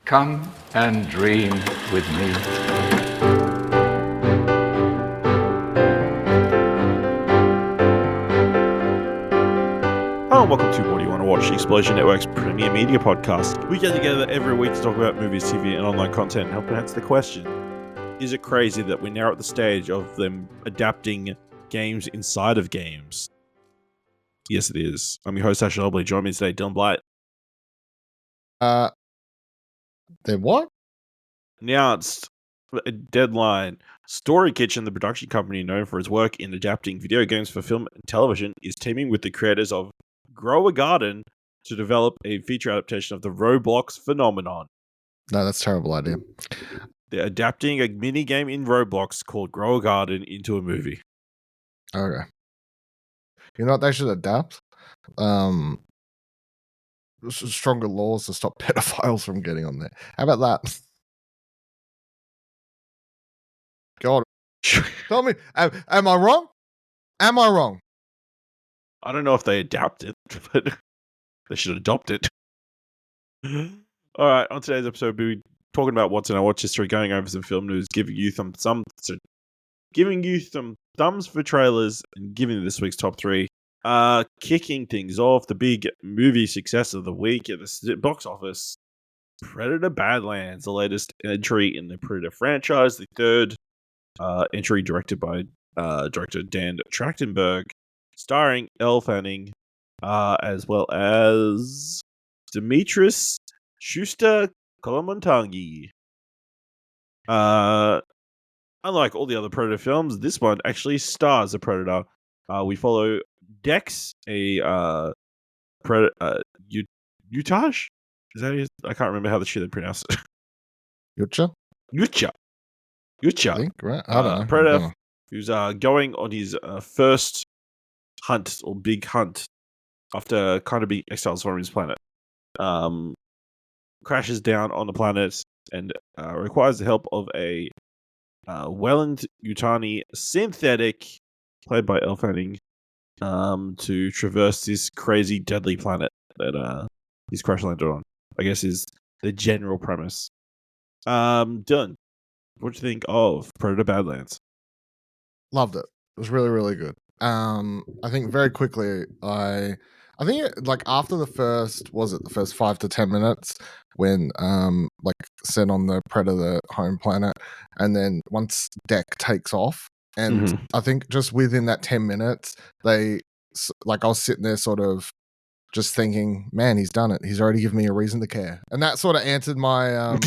Come and dream with me. Hello and welcome to What Do You Want to Watch, the Explosion Network's premier media podcast. We get together every week to talk about movies, TV, and online content and help answer the question, is it crazy that we're now at the stage of them adapting games inside of games? Yes, it is. I'm your host, Asher Hobley. Join me today, Dylan Blight. They're what? Announced a deadline. Story Kitchen, the production company known for its work in adapting video games for film and television, is teaming with the creators of Grow a Garden to develop a feature adaptation of the Roblox phenomenon. No, that's a terrible idea. They're adapting a mini game in Roblox called Grow a Garden into a movie. Okay. You know what they should adapt? Stronger laws to stop pedophiles from getting on there. How about that? God. Tell me, am I wrong? Am I wrong? I don't know if they adapt it, but they should adopt it. All right, on today's episode, we'll be talking about what's in our watch history, going over some film news, giving you some thumbs for trailers, and giving you this week's top three. Kicking things off, the big movie success of the week at the box office, Predator Badlands, the latest entry in the Predator franchise, the third entry directed by director Dan Trachtenberg, starring Elle Fanning, as well as Demetrius Schuster Kolomontangi. Unlike all the other Predator films, this one actually stars a Predator. We follow Dex, a Utaj? Is that his? I can't remember how the shit they pronounce it. Yucha? Yucha. I think, right? I don't know. Predator, who's going on his first hunt or big hunt after kind of being exiled from his planet. Crashes down on the planet and requires the help of a Welland Yutani synthetic, played by Elle Fanning, to traverse this crazy, deadly planet that he's crash landed on. I guess is the general premise. Dylan, what do you think of Predator Badlands? Loved it. It was really, really good. I think very quickly, I think like after the first 5 to 10 minutes when like set on the Predator home planet, and then once Deck takes off, and I think just within that 10 minutes, I was sitting there sort of just thinking, man, he's done it. He's already given me a reason to care, and that sort of answered my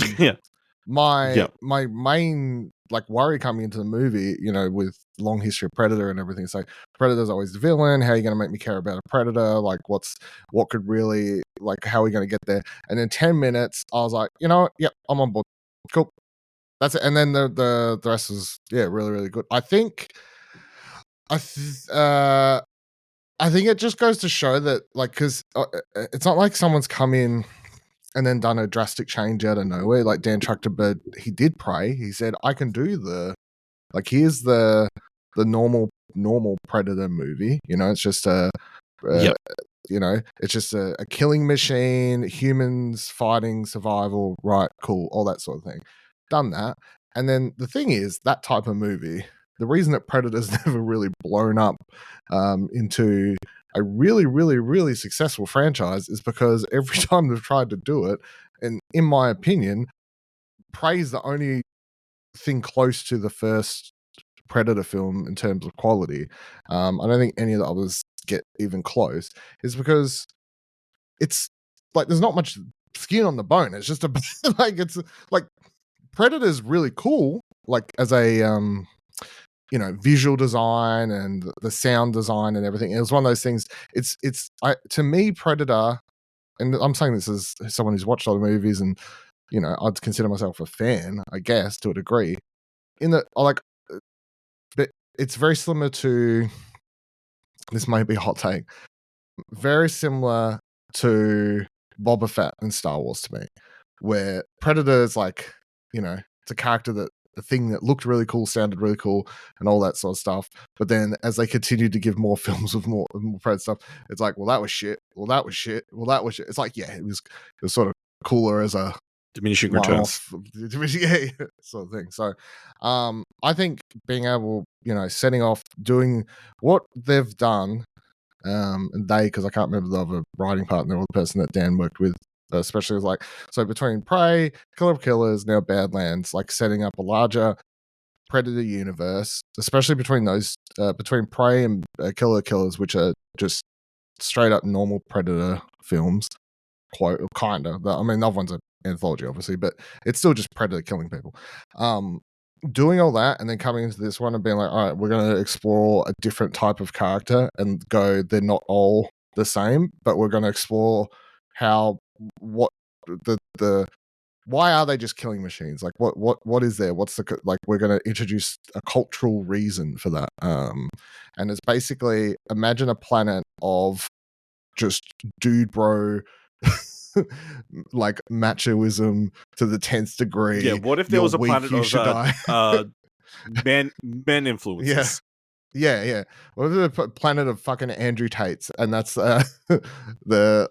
my main like worry coming into the movie, with long history of Predator and everything. It's like Predator's always the villain. How are you going to make me care about a Predator? Like what could really, like, how are we going to get there? And in 10 minutes, I was like, you know what? Yep, I'm on board. Cool. That's it. And then the rest was really, really good. I think it just goes to show that, like, because it's not like someone's come in and then done a drastic change out of nowhere. Like Dan Trachtenberg, he did Prey. He said, I can do here's the normal Predator movie. It's just it's just a killing machine, humans fighting, survival, right, cool, all that sort of thing. Done that. And then the thing is, that type of movie, the reason that Predator's never really blown up into a really, really, really successful franchise is because every time they've tried to do it, and in my opinion, Prey's the only thing close to the first Predator film in terms of quality. I don't think any of the others get even close. Is because it's like there's not much skin on the bone. It's just it's like Predator's really cool, like as a visual design and the sound design and everything. It was one of those things. To me, Predator, and I'm saying this as someone who's watched other movies, and I'd consider myself a fan, I guess, to a degree. But it's very similar to, this might be a hot take, very similar to Boba Fett in Star Wars to me, where Predator is like, it's a character that the thing that looked really cool, sounded really cool, and all that sort of stuff. But then as they continued to give more films with more Predator stuff, it's like, well, that was shit. Well, that was shit. Well, that was shit. It's like, yeah, it was sort of cooler as a Diminishing one returns. off, yeah, sort of thing. So, I think being able, setting off, doing what they've done, and because I can't remember the other writing partner or the person that Dan worked with, especially was like, so between Prey, Killer of Killers, now Badlands, like setting up a larger Predator universe, especially between those, between Prey and Killer of Killers, which are just straight up normal Predator films, kind of. I mean, the other one's an anthology, obviously, but it's still just Predator killing people. Doing all that and then coming into this one and being like, all right, we're going to explore a different type of character and go, they're not all the same, but we're going to explore what the why are they just killing machines? Like what is there? What's the, like, we're going to introduce a cultural reason for that. And it's basically, imagine a planet of just dude bro like machoism to the 10th degree. Yeah, what if there was a planet of men influences? Yeah. What if a planet of fucking Andrew Tates, and that's that's the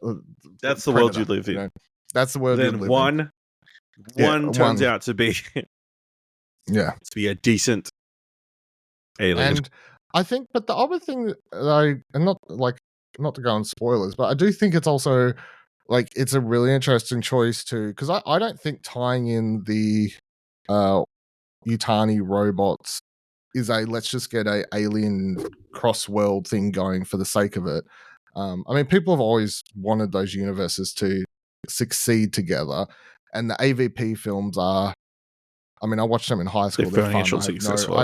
Predator, world you live in. That's the world you live in. One turns out to be to be a decent alien. And I think, but the other thing that and not to go on spoilers, but I do think it's also like, it's a really interesting choice too, because I don't think tying in the Yutani robots is let's just get a alien cross world thing going for the sake of it. I mean, people have always wanted those universes to succeed together, and the AVP films are. I mean, I watched them in high school. They're They're financially fun. successful.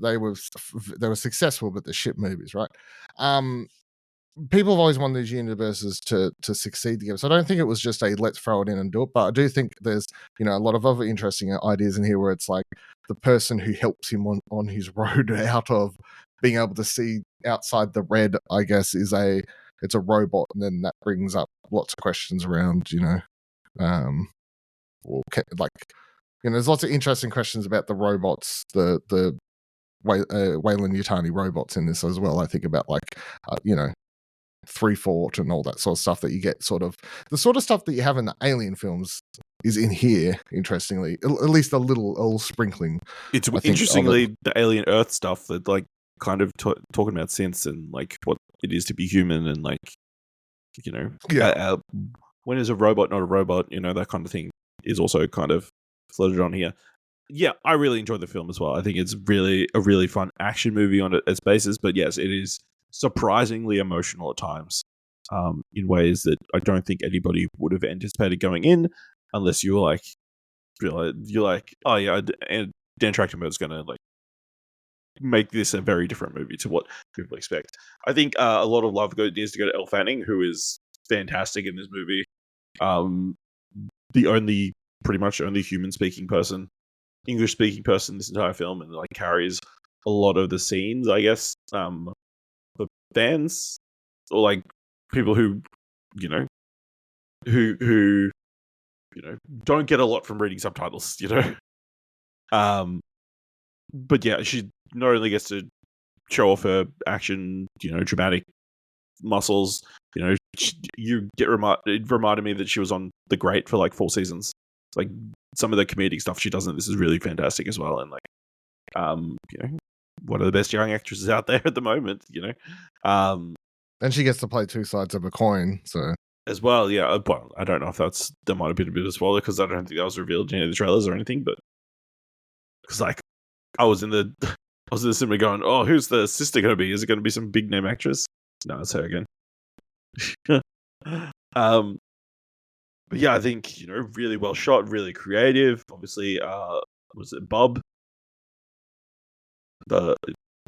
They were successful, but they're shit movies, right? People have always wanted these universes to succeed together. So I don't think it was just a let's throw it in and do it. But I do think there's, a lot of other interesting ideas in here where it's like the person who helps him on his road out of being able to see outside the red, I guess, it's a robot. And then that brings up lots of questions around, there's lots of interesting questions about the robots, the Wayland Yutani robots in this as well. I think about 3-Fort and all that sort of stuff that you get, sort of the sort of stuff that you have in the Alien films is in here, interestingly, at least a little sprinkling. It's interestingly the Alien Earth stuff that kind of talking about sense and what it is to be human and when is a robot not a robot, that kind of thing is also kind of floated on here. Yeah, I really enjoyed the film as well. I think it's really a really fun action movie on its basis, but yes, it is surprisingly emotional at times, in ways that I don't think anybody would have anticipated going in, unless you were you're like, oh yeah, and Dan Trachtenberg's going to make this a very different movie to what people expect. I think a lot of love needs to go to Elle Fanning, who is fantastic in this movie. The pretty much only human-speaking person, English-speaking person in this entire film, and carries a lot of the scenes, I guess, for fans or people who who don't get a lot from reading subtitles, but yeah, she not only gets to show off her action, dramatic muscles, it reminded me that she was on The Great for 4 seasons. Some of the comedic stuff she does in this is really fantastic as well, and one of the best young actresses out there at the moment, and she gets to play two sides of a coin, so as well. Yeah, well, I don't know if that might have been a bit of a spoiler because I don't think that was revealed in any of the trailers or anything, but because I was in the cinema going, oh, who's the sister going to be? Is it going to be some big name actress? No, it's her again. But yeah, I think really well shot, really creative. Obviously, was it Bob, the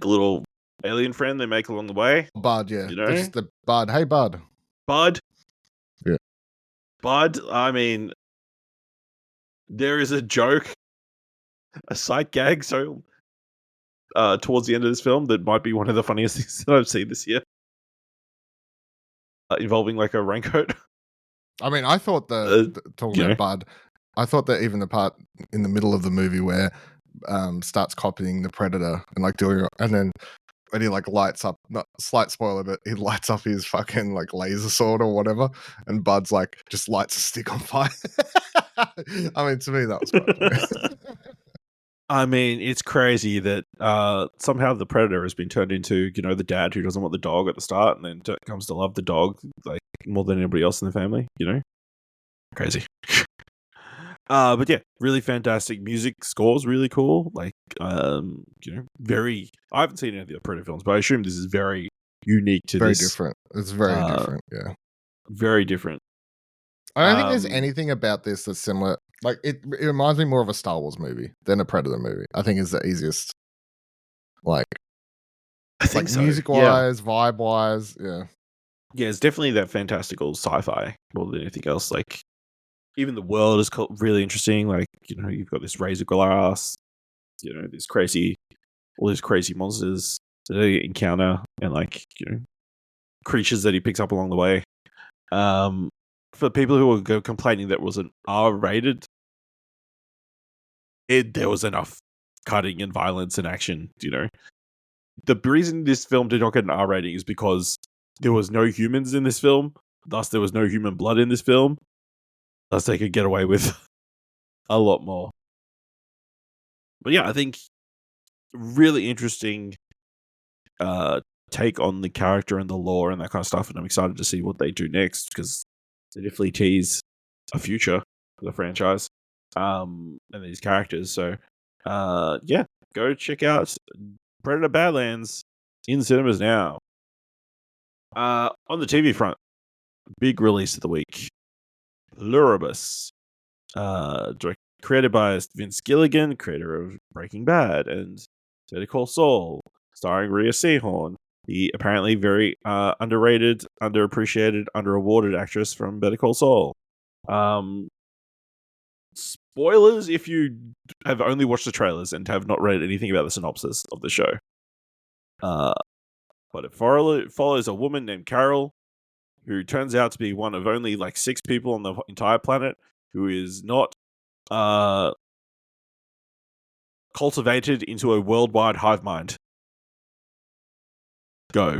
little alien friend they make along the way? Bud, yeah, just the Bud. Hey, Bud. Bud. Yeah. Bud. I mean, there is a joke, a sight gag. So, towards the end of this film, that might be one of the funniest things that I've seen this year, involving a raincoat. I mean, I thought talking about Bud, I thought that even the part in the middle of the movie where starts copying the Predator and doing it, and then when he lights up, not slight spoiler, but he lights up his fucking laser sword or whatever, and Bud's just lights a stick on fire. I mean, to me, that was quite funny. I mean, it's crazy that somehow the predator has been turned into, the dad who doesn't want the dog at the start and then comes to love the dog like more than anybody else in the family, Crazy. But yeah, really fantastic music. Score's really cool. Like, very. I haven't seen any of the Predator films, but I assume this is very unique to Very this. different. It's very different. Yeah. Very different. I don't think there's anything about this that's similar. Like, it reminds me more of a Star Wars movie than a Predator movie. I think is the easiest. Like, I think so. Music wise, vibe wise, yeah. Yeah, it's definitely that fantastical sci-fi more than anything else. Like, even the world is really interesting. Like, you've got this razor glass, all these crazy monsters that they encounter, and like, creatures that he picks up along the way. For people who were complaining that it wasn't R-rated, there was enough cutting and violence and action. The reason this film did not get an R rating is because there was no humans in this film. Thus, there was no human blood in this film. Thus, they could get away with a lot more. But yeah, I think really interesting take on the character and the lore and that kind of stuff. And I'm excited to see what they do next because they definitely tease a future for the franchise and these characters. So, yeah, go check out Predator Badlands in cinemas now. On the TV front, big release of the week. Pluribus. Created by Vince Gilligan, creator of Breaking Bad and Better Call Saul, starring Rhea Seehorn, the apparently very underrated, underappreciated, underawarded actress from Better Call Saul. Spoilers if you have only watched the trailers and have not read anything about the synopsis of the show. But it follows a woman named Carol, who turns out to be one of only like 6 people on the entire planet who is not cultivated into a worldwide hive mind. Go.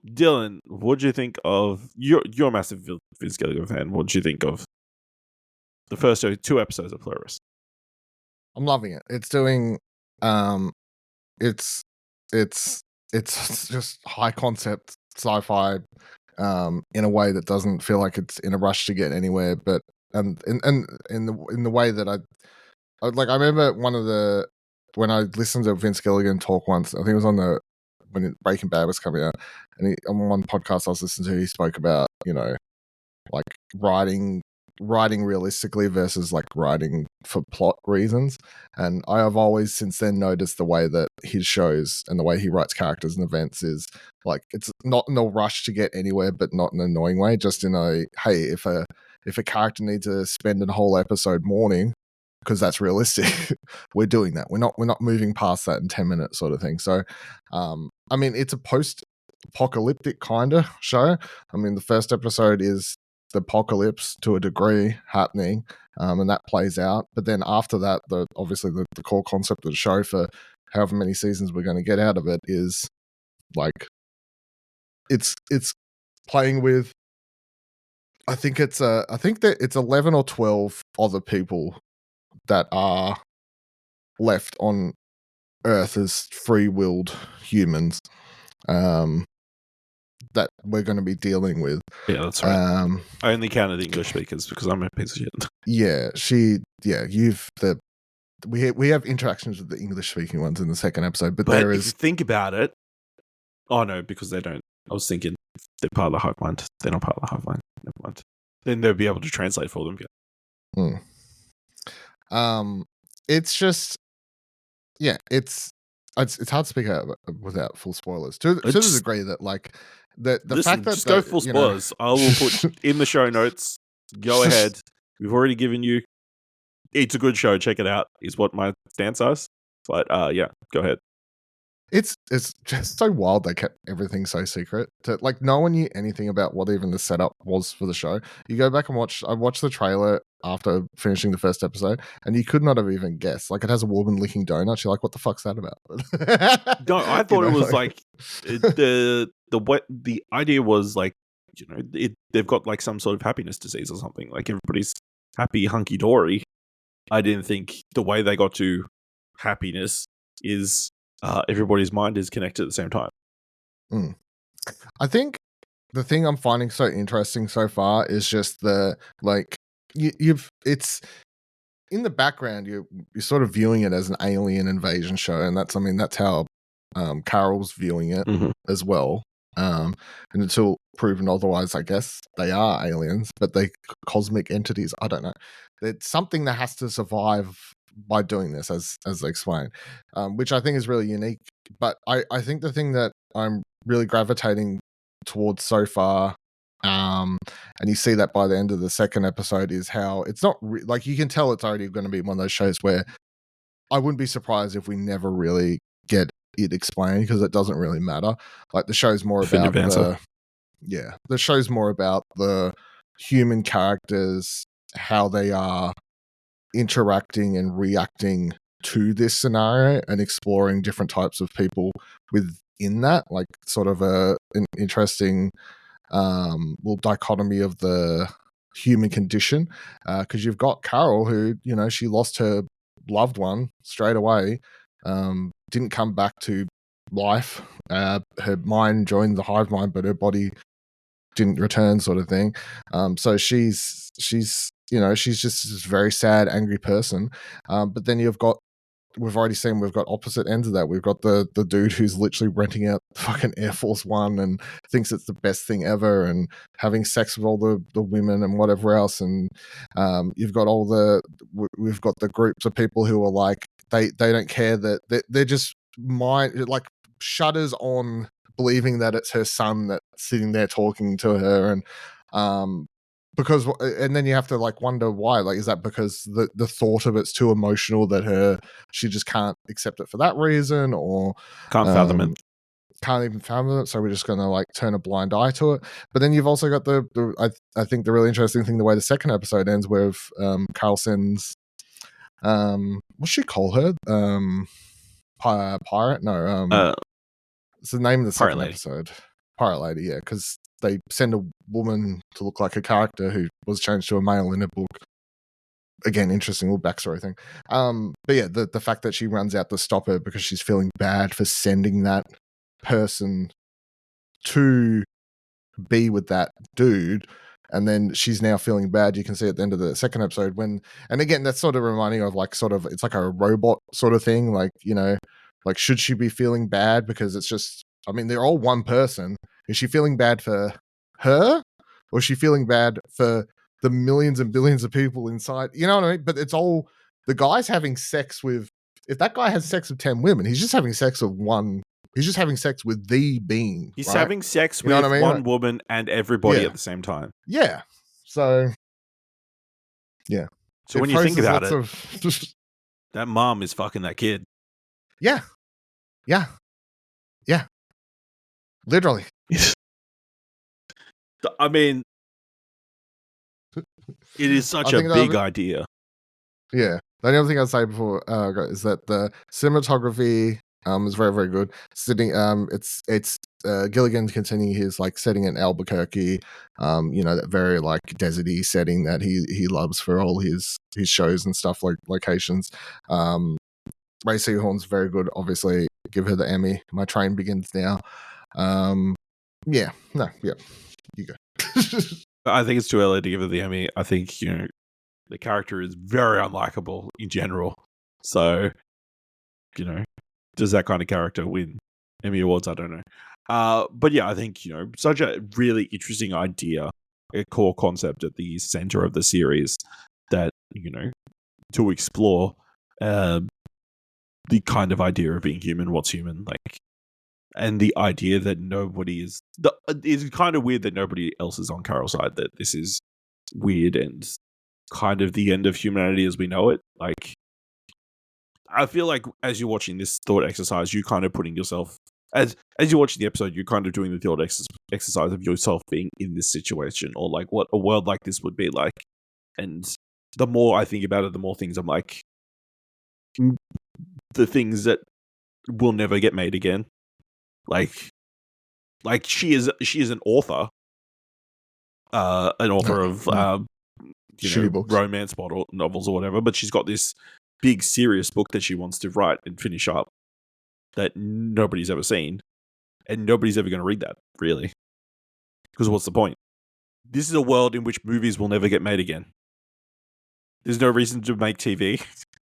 Dylan, what do you think of... You're a massive Vince Gilligan fan. What do you think of the first 2 episodes of Pluribus? I'm loving it. It's doing... It's just high concept sci-fi in a way that doesn't feel like it's in a rush to get anywhere, but in the way that I remember when I listened to Vince Gilligan talk once, I think it was when Breaking Bad was coming out, and on one podcast I was listening to, he spoke about like writing realistically versus like writing for plot reasons. And I have always since then noticed the way that his shows and the way he writes characters and events is like, it's not in a rush to get anywhere, but not in an annoying way, just in a, hey, if a character needs to spend a whole episode mourning because that's realistic, we're doing that. We're not moving past that in 10 minutes sort of thing. So I mean, it's a post-apocalyptic kind of show. I mean, the first episode is the apocalypse to a degree happening, and that plays out. But then after that, obviously the core concept of the show for however many seasons we're going to get out of it is like it's playing with. I think that it's 11 or 12 other people that are left on Earth as free-willed humans. That we're going to be dealing with. Yeah, that's right. I only counted the English speakers because I'm a piece of shit. Yeah, we have interactions with the English speaking ones in the second episode, but there is. If you think about it, oh no, because they don't. I was thinking they're part of the hive mind. They're not part of the hive mind. Never mind. Then they'll be able to translate for them. It's just, yeah, it's hard to speak out without full spoilers. To the degree that like the fact that just go full spoilers. I will put in the show notes. Go ahead. We've already given you. It's a good show. Check it out. Is what my stance is. But yeah, go ahead. It's just so wild they kept everything so secret. Like no one knew anything about what even the setup was for the show. You go back and I watched the trailer after finishing the first episode, and you could not have even guessed. Like it has a woman licking donuts. You're like, what the fuck's that about? No, I thought it was like the idea was like they've got like some sort of happiness disease or something. Like everybody's happy, hunky dory. I didn't think the way they got to happiness is everybody's mind is connected at the same time. I think the thing I'm finding so interesting so far is just the like it's in the background you're sort of viewing it as an alien invasion show, and that's how Carol's viewing it as well. And until proven otherwise, I guess they are aliens, but they cosmic entities. I don't know. It's something that has to survive by doing this, as they explain, which I think is really unique. But I think the thing that I'm really gravitating towards so far, and you see that by the end of the second episode, is how it's not like you can tell it's already going to be one of those shows where I wouldn't be surprised if we never really get it explained, because it doesn't really matter. Like the show's more about the show's more about the human characters, how they are interacting and reacting to this scenario, and exploring different types of people within that, like sort of an interesting dichotomy of the human condition, because you've got Carol, who she lost her loved one straight away, didn't come back to life. Her mind joined the hive mind, but her body didn't return, sort of thing. So she's just this very sad, angry person. But then we've already seen we've got opposite ends of that. We've got the dude who's literally renting out fucking Air Force One and thinks it's the best thing ever, and having sex with all the women and whatever else. And we've got the groups of people who are like, they don't care, that they're just like shudders on believing that it's her son that's sitting there talking to her. And and then you have to like wonder why. Like, is that because the thought of it's too emotional that she just can't accept it for that reason, or can't fathom it? Can't even fathom it, so we're just gonna like turn a blind eye to it. But then you've also got I think the really interesting thing, the way the second episode ends, where Carl sends what's she call her? Pirate? No, it's the name of the second episode. Pirate Lady, yeah, because they send a woman to look like a character who was changed to a male in a book. Again, interesting little backstory thing. But yeah, the fact that she runs out to stop her because she's feeling bad for sending that person to be with that dude, and then she's now feeling bad. You can see at the end of the second episode and again, that's sort of reminding of like sort of, it's like a robot sort of thing, like like should she be feeling bad because it's just, I mean, they're all one person. Is she feeling bad for her, or is she feeling bad for the millions and billions of people inside? You know what I mean? But it's all the guy's having sex with. If that guy has sex with 10 women, he's just having sex with one. He's just having sex with the being. He's right? having sex with one woman and everybody at the same time. Yeah. So. Yeah. So when you think about it, that mom is fucking that kid. Yeah. Yeah. Yeah. Literally. I mean, it is such a big idea. Yeah. The only other thing I'd say before is that the cinematography is very, very good. It's Gilligan continuing his like setting in Albuquerque, that very like deserty setting that he loves for all his shows and stuff, like locations. Ray Seahorn's very good, obviously. Give her the Emmy. My train begins now. You go. I think it's too early to give her the Emmy. I think the character is very unlikable in general. So, does that kind of character win Emmy Awards? I don't know. But yeah, I think, such a really interesting idea, a core concept at the center of the series that, to explore the kind of idea of being human, what's human, like, and the idea that nobody is. It's kind of weird that nobody else is on Carol's side, that this is weird and kind of the end of humanity as we know it. Like, I feel like as you're watching this thought exercise, you're kind of putting yourself, as you're watching the episode, you're kind of doing the thought exercise of yourself being in this situation, or like what a world like this would be like. And the more I think about it, the more things I'm like, the things that will never get made again. Like she is an author, an author of Shitty books. romance novels or whatever, but she's got this big serious book that she wants to write and finish up that nobody's ever seen, and nobody's ever going to read that, really. Because what's the point? This is a world in which movies will never get made again. There's no reason to make TV,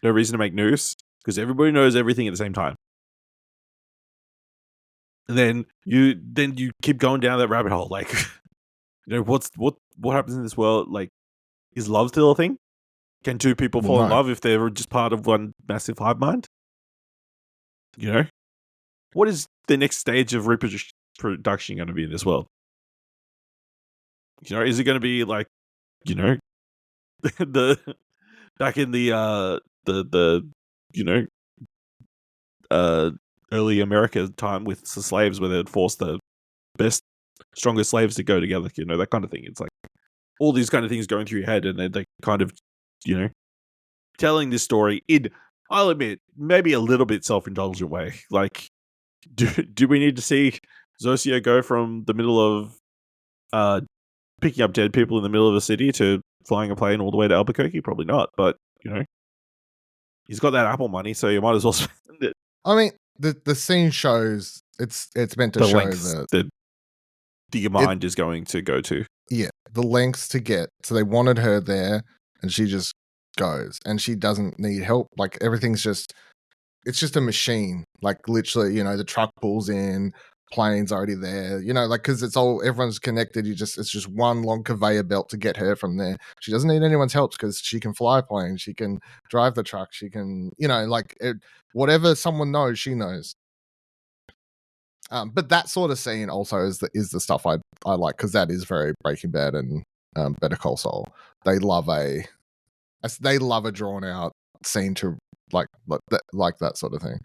no reason to make news, because everybody knows everything at the same time. And then you keep going down that rabbit hole. Like, what happens in this world? Like, is love still a thing? Can two people fall in love if they're just part of one massive hive mind? What is the next stage of reproduction going to be in this world? Is it going to be like, the back in the early America time with the slaves, where they'd force the best, strongest slaves to go together, that kind of thing. It's like all these kind of things going through your head, and they're kind of, telling this story in, I'll admit, maybe a little bit self-indulgent way. Like, do we need to see Zosia go from the middle of picking up dead people in the middle of the city to flying a plane all the way to Albuquerque? Probably not, but he's got that Apple money, so you might as well spend it. I mean, the scene shows it's meant to The show lengths that your mind is going to go to. Yeah, the lengths to get. So they wanted her there, and she just goes, and she doesn't need help. Like, everything's it's just a machine. Like, literally, the truck pulls in, plane's already there. Like, because everyone's connected. It's just one long conveyor belt to get her from there. She doesn't need anyone's help because she can fly planes, she can drive the truck, she can, whatever someone knows, she knows. But that sort of scene also is the stuff I like, because that is very Breaking Bad and Better Call Saul. They love a drawn out scene to like that sort of thing.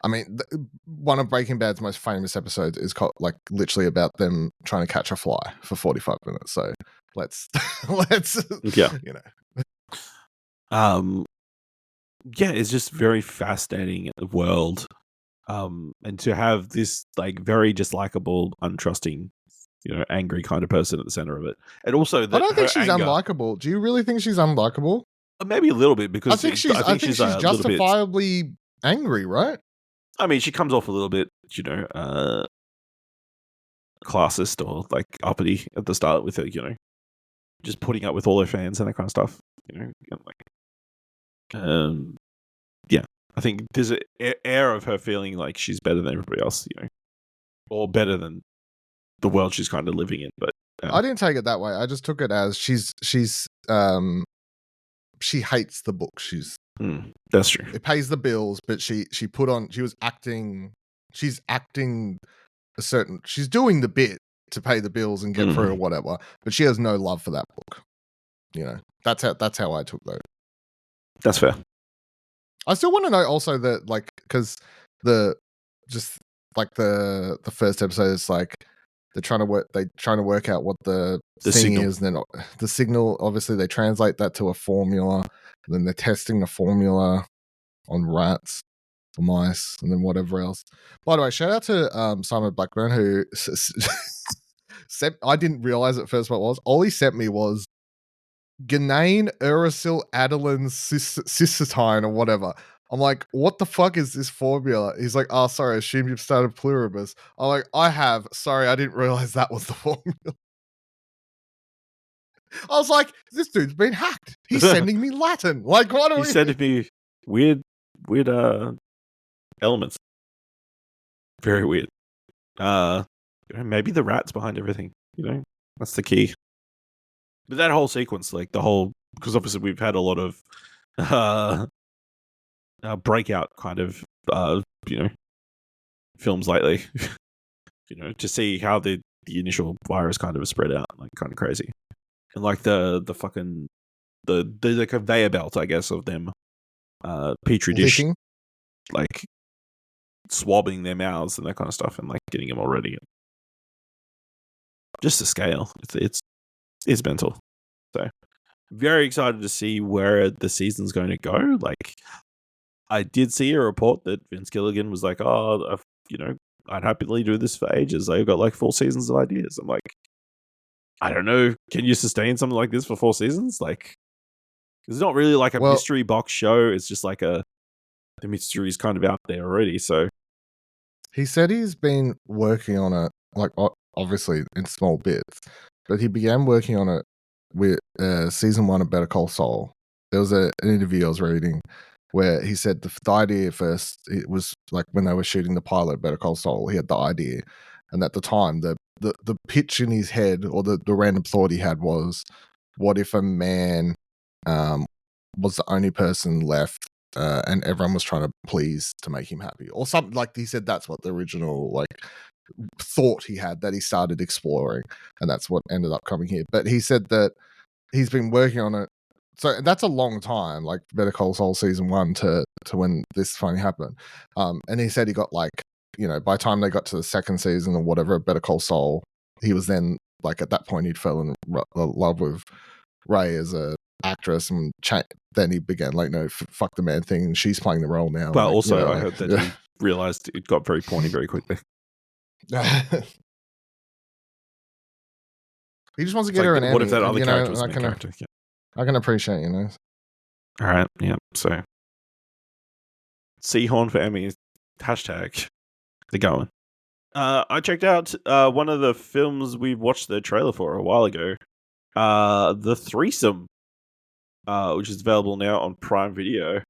I mean, one of Breaking Bad's most famous episodes is called, like, literally about them trying to catch a fly for 45 minutes. So let's yeah. It's just very fascinating world. And to have this, like, very just likable, untrusting, angry kind of person at the center of it. And also, I don't think she's unlikable. Do you really think she's unlikable? Maybe a little bit, because I think she's justifiably angry, right? I mean, she comes off a little bit, classist or like uppity at the start with her, just putting up with all her fans and that kind of stuff. I think there's an air of her feeling like she's better than everybody else, or better than the world she's kind of living in. But I didn't take it that way. I just took it as she hates the book. That's true. It pays the bills, but she's acting she's doing the bit to pay the bills and get through or whatever, but she has no love for that book. That's how I took that. That's fair. I still want to know also that, like, because the first episode is like they're trying to work out what the thing signal is, and then the signal, obviously they translate that to a formula, and then they're testing the formula on rats or mice, and then whatever else. By the way, shout out to Simon Blackburn, who sent, I didn't realize at first what it was. All he sent me was Ganane Uracil Adeline Cystatine or whatever. I'm like, what the fuck is this formula? He's like, oh, sorry, I assumed you've started Pluribus. I'm like, I have. Sorry, I didn't realize that was the formula. I was like, this dude's been hacked. He's sending me Latin. Like, what are He's sending me weird elements. Very weird. Maybe the rat's behind everything. That's the key. But that whole sequence, like because obviously we've had a lot of breakout kind of films lately. To see how the initial virus kind of spread out, like, kind of crazy, and like the fucking the conveyor belt, I guess, of them petri dish, like swabbing their mouths and that kind of stuff, and like getting them all ready. Just the scale, it's mental. So very excited to see where the season's going to go. Like, I did see a report that Vince Gilligan was like, oh, I'd happily do this for ages. I've got like 4 seasons of ideas. I'm like, I don't know. Can you sustain something like this for 4 seasons? Like, it's not really like a Well- mystery box show. It's just like the mystery is kind of out there already. So He said he's been working on it, like obviously in small bits, but he began working on it with season 1 of Better Call Saul. There was an interview I was reading where he said the idea first, it was like when they were shooting the pilot of Better Call Saul, he had the idea. And at the time, the pitch in his head, or the random thought he had was, what if a man was the only person left and everyone was trying to please to make him happy, or something. Like he said that's what the original like thought he had, that he started exploring, and that's what ended up coming here. But he said that he's been working on it, so that's a long time, like Better Call Saul season 1 to when this finally happened. And he said he got like, by the time they got to the second season or whatever of Better Call Saul, he was then like, at that point he'd fell in love with Ray as a actress, and then he began like, no, fuck the man thing, and she's playing the role now. But like, also, I heard that he realized it got very corny very quickly. He just wants to It's get her like, an what Emmy. if that other and, character was the I main can, character? Yeah. I can appreciate, All right, yeah. So, Seahorn for Emmy. Hashtag. They're going. I checked out one of the films we watched the trailer for a while ago. The Threesome, which is available now on Prime Video.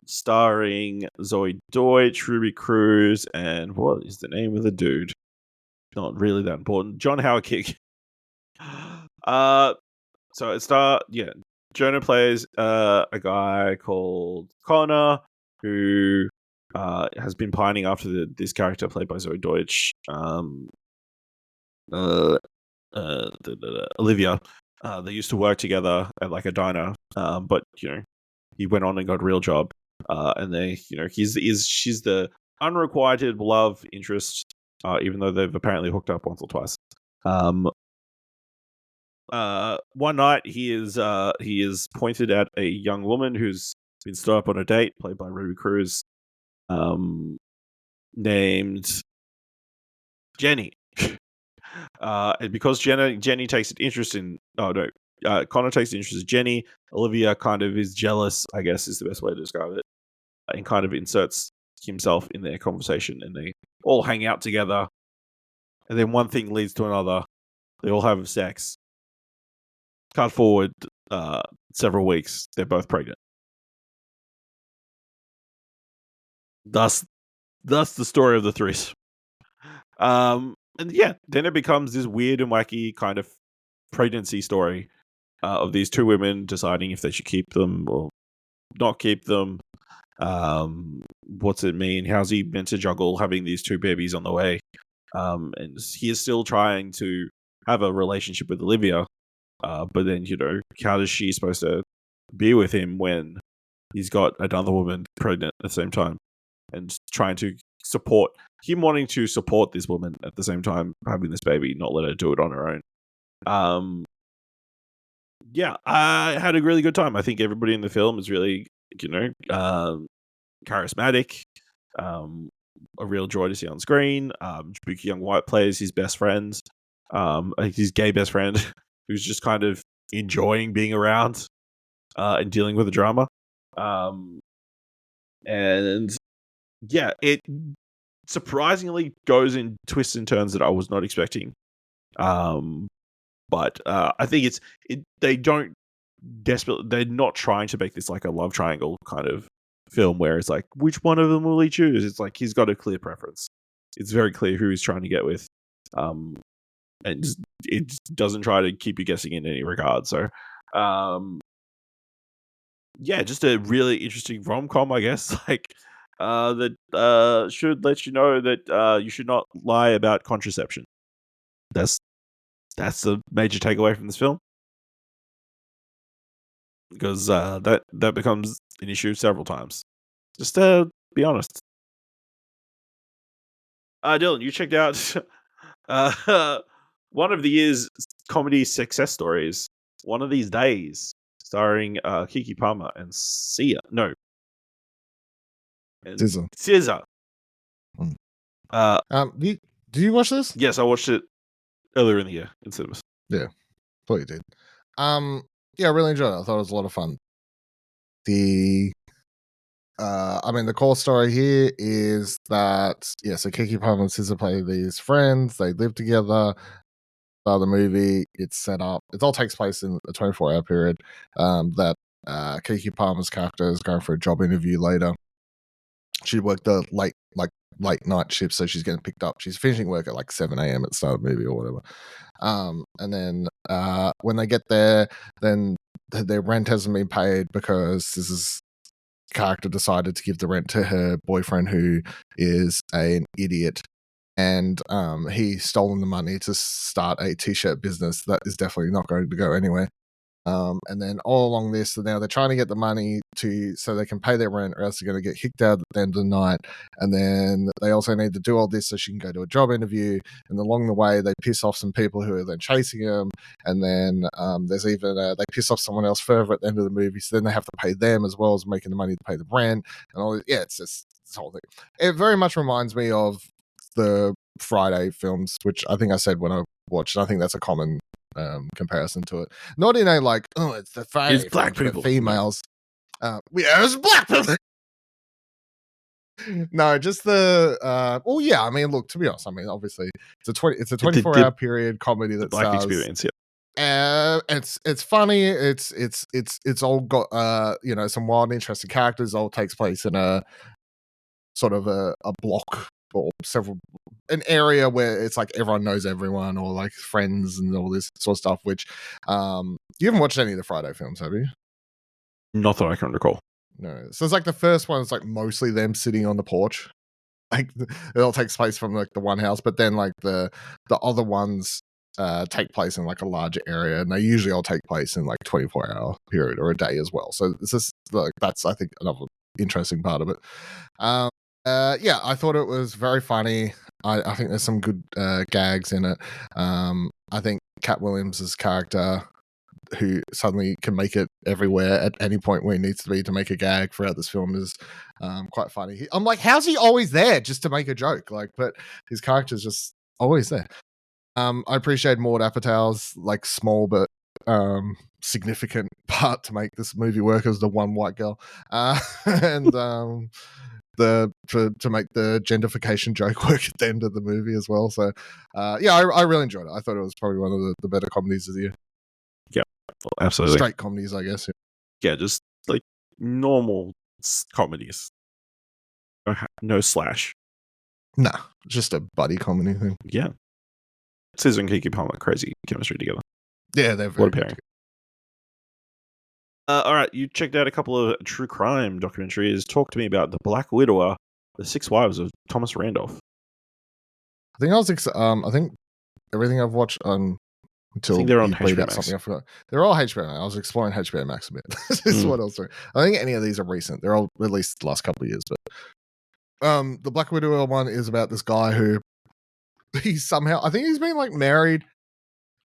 Starring Zoe Deutsch, Ruby Cruz, and what is the name of the dude? Not really that important. John Howard Kick. So Jonah plays a guy called Connor who has been pining after this character played by Zoe Deutsch, Olivia. They used to work together at like a diner, but he went on and got a real job, and she's the unrequited love interest, even though they've apparently hooked up once or twice. One night he is pointed at a young woman who's been stood up on a date, played by Ruby Cruz, named Jenny. And because Jenny takes an interest in Connor takes an interest in Jenny, Olivia kind of is jealous, I guess is the best way to describe it, and kind of inserts himself in their conversation, and they all hang out together, and then one thing leads to another. They all have sex. Cut forward several weeks, they're both pregnant. Thus the story of the threes. And yeah, then it becomes this weird and wacky kind of pregnancy story of these two women deciding if they should keep them or not keep them. What's it mean? How's he meant to juggle having these two babies on the way? And he is still trying to have a relationship with Olivia. But then, how is she supposed to be with him when he's got another woman pregnant at the same time, and trying to support him, wanting to support this woman at the same time having this baby, not let her do it on her own. Yeah, I had a really good time. I think everybody in the film is really, charismatic. A real joy to see on screen. Jabuki Young White plays his best friend, his gay best friend, who's just kind of enjoying being around and dealing with the drama. And yeah, it surprisingly goes in twists and turns that I was not expecting. But I think they're not trying to make this like a love triangle kind of film where it's like, which one of them will he choose? It's like he's got a clear preference. It's very clear who he's trying to get with. And it doesn't try to keep you guessing in any regard. So, yeah, just a really interesting rom-com, I guess. Like, that should let you know that you should not lie about contraception. That's the major takeaway from this film, because that becomes an issue several times. Just to be honest. Dylan, you checked out one of the year's comedy success stories, One of These Days, starring Kiki Palmer and Sia. No. And SZA. SZA. Do you watch this? Yes, I watched it earlier in the year in cinemas. Thought you did. Yeah, I really enjoyed it. I thought it was a lot of fun. The the core story here is that so Kiki Palmer and SZA play these friends. They live together. The movie, it's set up. It all takes place in a 24-hour period. That Kiki Palmer's character is going for a job interview later. She worked the late night shift, so she's getting picked up. She's finishing work at like 7 a.m. at the start of the movie or whatever. And then when they get there, then their rent hasn't been paid because this is character decided to give the rent to her boyfriend, who is an idiot, and he's stolen the money to start a t-shirt business that is definitely not going to go anywhere. And then all along this, so now they're trying to get the money so they can pay their rent, or else they're going to get kicked out at the end of the night. And then they also need to do all this so she can go to a job interview. And along the way, they piss off some people who are then chasing them. And then there's even they piss off someone else further at the end of the movie. So then they have to pay them as well as making the money to pay the rent and all. Yeah, it's just this whole thing. It very much reminds me of the Friday films, which I think I said when I watched. I think that's a common comparison to it. Not in a like, oh, it's the Friday It's black films, people. but females. It's black people. No, just the well, yeah. I mean, look, to be honest, I mean, obviously, it's a 24-hour period comedy that Black stars. experience. Yeah. It's funny. It's all got some wild, interesting characters. All takes place in a sort of a block or an area where it's like everyone knows everyone, or like friends and all this sort of stuff. Which you haven't watched any of the Friday films, have you? Not that I can recall. No. So it's like the first one is like mostly them sitting on the porch. Like it all takes place from like the one house, but then like the other ones take place in like a larger area, and they usually all take place in like 24-hour period or a day as well. So it's just like that's I think another interesting part of it. I thought it was very funny. I think there's some good gags in it. I think Cat Williams' character, who suddenly can make it everywhere at any point where he needs to be to make a gag throughout this film, is quite funny. I'm like, how's he always there just to make a joke? Like, but his character's just always there. I appreciate Maud Apatow's like small but significant part to make this movie work as the one white girl, and to make the gentrification joke work at the end of the movie as well. So I really enjoyed it. I thought it was probably one of the better comedies of the year. Well, absolutely. Straight comedies, I guess. Yeah, just like normal comedies. No slash. Nah, just a buddy comedy thing. Yeah. SZA and Kiki Palmer, crazy chemistry together. Yeah, they're very What a pairing. All right, you checked out a couple of true crime documentaries. Talk to me about The Black Widower, The Six Wives of Thomas Randolph. I think everything I've watched until think they're on you played HBO out Max. something I forgot. They're all HBO Max. I was exploring HBO Max a bit. This is what else. I think any of these are recent. They're all released the last couple of years. But the Black Widower one is about this guy who I think he's been like married.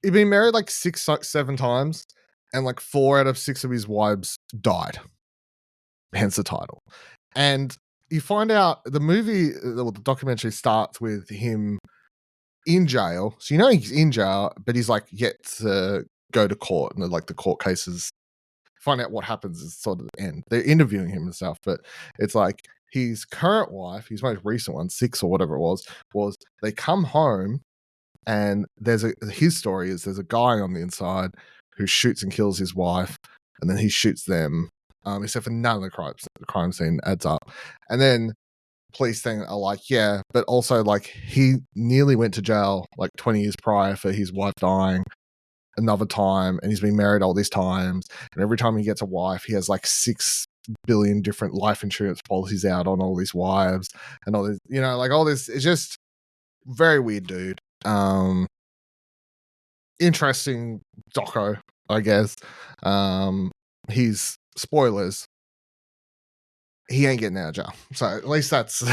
He's been married like 6-7 times, and like 4 out of 6 of his wives died. Hence the title. And you find out the documentary starts with him in jail. So he's in jail, but he's like yet to go to court, and like the court cases, find out what happens is sort of the end. They're interviewing him and stuff, but it's like his current wife, his most recent one, 6 or whatever it was they come home, and his story is there's a guy on the inside who shoots and kills his wife, and then he shoots them, except for none of the crime scene adds up. And then police thing are like, yeah, but also like he nearly went to jail like 20 years prior for his wife dying another time, and he's been married all these times, and every time he gets a wife he has like 6 billion different life insurance policies out on all these wives and all this, like all this. It's just very weird dude. Interesting doco, I guess. He's spoilers, he ain't getting out of jail, so at least that's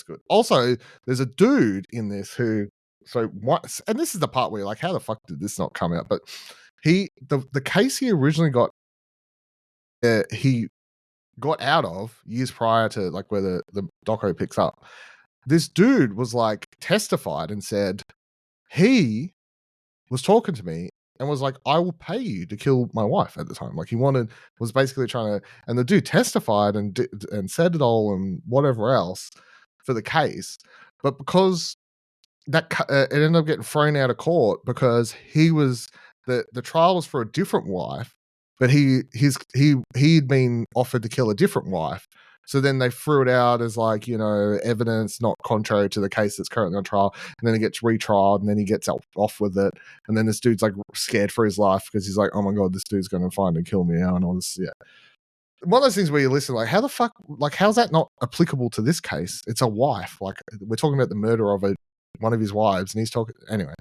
good. Also, there's a dude in this who, and this is the part where you're like, how the fuck did this not come out? But the case he originally got, he got out of years prior to like where the doco picks up, this dude was like testified and said he was talking to me and was like, I will pay you to kill my wife at the time. Like he was basically trying to, and the dude testified and said it all and whatever else for the case. But because it ended up getting thrown out of court because the trial was for a different wife, but he'd been offered to kill a different wife. So then they threw it out as like, evidence not contrary to the case that's currently on trial. And then it gets retried and then he gets off with it. And then this dude's like scared for his life because he's like, oh my God, this dude's going to find and kill me now. And all this. Yeah. One of those things where you listen, like, how the fuck, like, how's that not applicable to this case? It's a wife. Like, we're talking about the murder of one of his wives and he's talking anyway.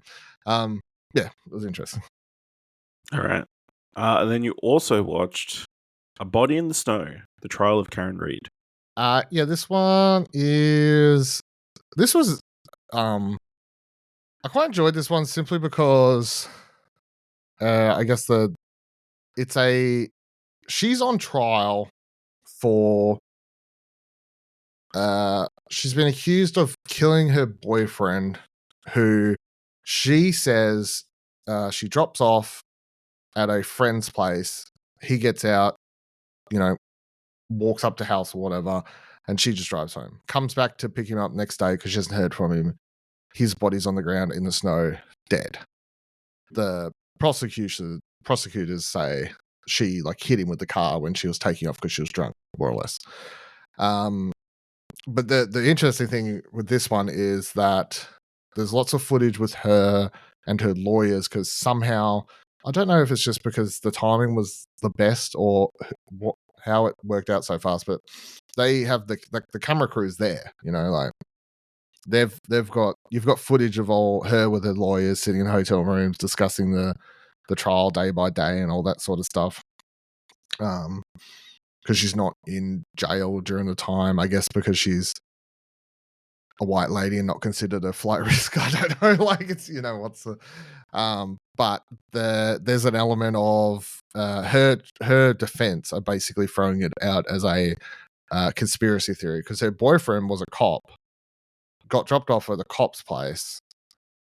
Yeah, it was interesting. All right. And then you also watched A Body in the Snow, The Trial of Karen Reed. Yeah, this was I quite enjoyed this one simply because I guess she's on trial for she's been accused of killing her boyfriend, who she says she drops off at a friend's place. He gets out, walks up to house or whatever, and she just drives home. Comes back to pick him up next day because she hasn't heard from him. His body's on the ground in the snow, dead. The prosecutors say she like hit him with the car when she was taking off because she was drunk, more or less. But the interesting thing with this one is that there's lots of footage with her and her lawyers because somehow, I don't know if it's just because the timing was the best or how it worked out so fast, but they have the camera crews there, like you've got footage of all her with her lawyers sitting in hotel rooms discussing the trial day by day and all that sort of stuff. Because she's not in jail during the time, I guess because she's a white lady and not considered a flight risk. I don't know, like it's what's the but there's an element of her defense are basically throwing it out as a conspiracy theory because her boyfriend was a cop, got dropped off at the cop's place,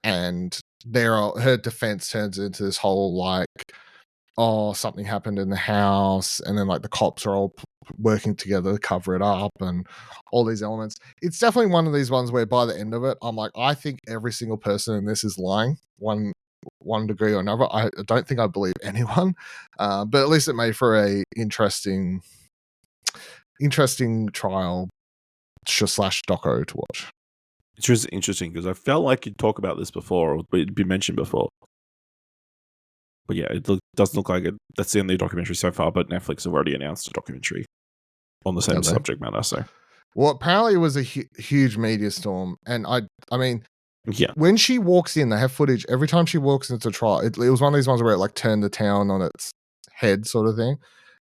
and her defense turns into this whole like, oh, something happened in the house, and then like the cops are all working together to cover it up and all these elements. It's definitely one of these ones where by the end of it, I'm like, I think every single person in this is lying one degree or another. I don't think I believe anyone, but at least it made for a interesting trial / doco to watch. It's just interesting because I felt like you'd talk about this before or it'd be mentioned before. But yeah, it doesn't look like it. That's the only documentary so far, but Netflix have already announced a documentary on the same subject matter. So, well, apparently it was a huge media storm, and I mean, yeah, when she walks in, they have footage every time she walks into trial. It was one of these ones where it like turned the town on its head, sort of thing.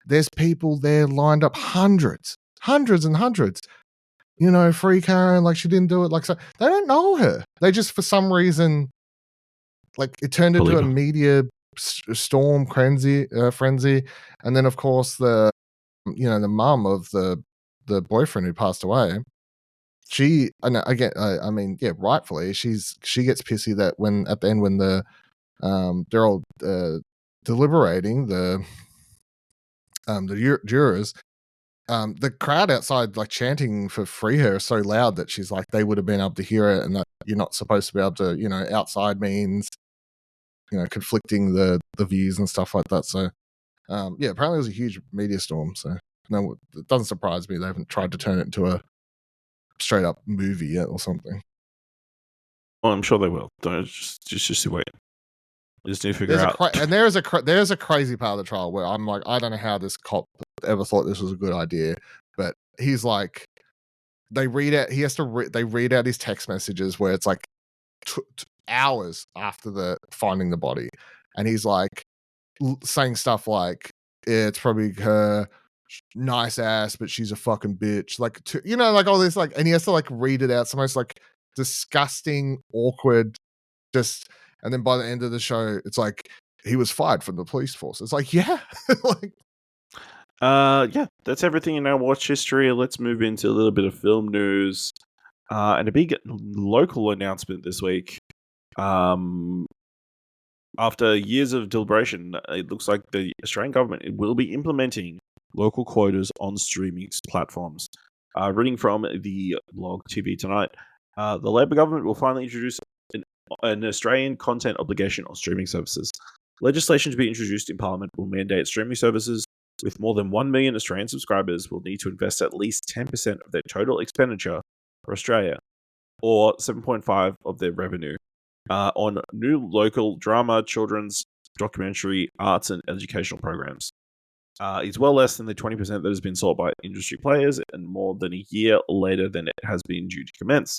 There's people there lined up, hundreds and hundreds. Free Karen, like she didn't do it, like so. They don't know her. They just for some reason, like it turned into a media storm frenzy, and then of course the mum of the boyfriend who passed away, she I mean yeah, rightfully she gets pissy that when at the end when they're all deliberating the jurors, the crowd outside like chanting for free her is so loud that she's like they would have been able to hear it, and that you're not supposed to be able to outside means conflicting the views and stuff like that. So, yeah, apparently it was a huge media storm. So, no, it doesn't surprise me they haven't tried to turn it into a straight up movie yet or something. Well, I'm sure they will. Don't just wait. We just need to figure out. And there's a crazy part of the trial where I'm like, I don't know how this cop ever thought this was a good idea, but he's like, they read out his text messages where it's like hours after the finding the body, and he's like saying stuff like it's probably her nice ass but she's a fucking bitch, like like all this, like, and he has to like read it out, it's the most like disgusting, awkward, just, and then by the end of the show it's like he was fired from the police force. It's like, yeah. Like yeah, that's everything in our watch history. Let's move into a little bit of film news. And a big local announcement this week. After years of deliberation, it looks like the Australian government will be implementing local quotas on streaming platforms. Reading from the blog TV Tonight, the Labor government will finally introduce an Australian content obligation on streaming services. Legislation to be introduced in Parliament will mandate streaming services with more than 1 million Australian subscribers will need to invest at least 10% of their total expenditure for Australia, or 7.5% of their revenue, on new local drama, children's, documentary, arts, and educational programs. It's well less than the 20% that has been sought by industry players, and more than a year later than it has been due to commence.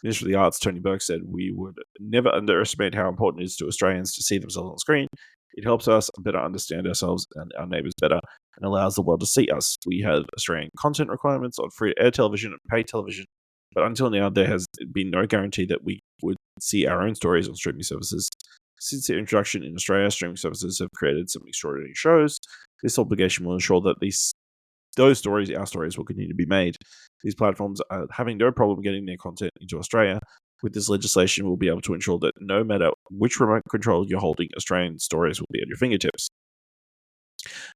Minister of the Arts, Tony Burke, said, "We would never underestimate how important it is to Australians to see themselves on screen. It helps us better understand ourselves and our neighbours better, and allows the world to see us. We have Australian content requirements on free-to-air television and paid television, but until now, there has been no guarantee that we would see our own stories on streaming services. Since their introduction in Australia, streaming services have created some extraordinary shows. This obligation will ensure that those stories, our stories, will continue to be made. These platforms are having no problem getting their content into Australia. With this legislation, we'll be able to ensure that no matter which remote control you're holding, Australian stories will be at your fingertips."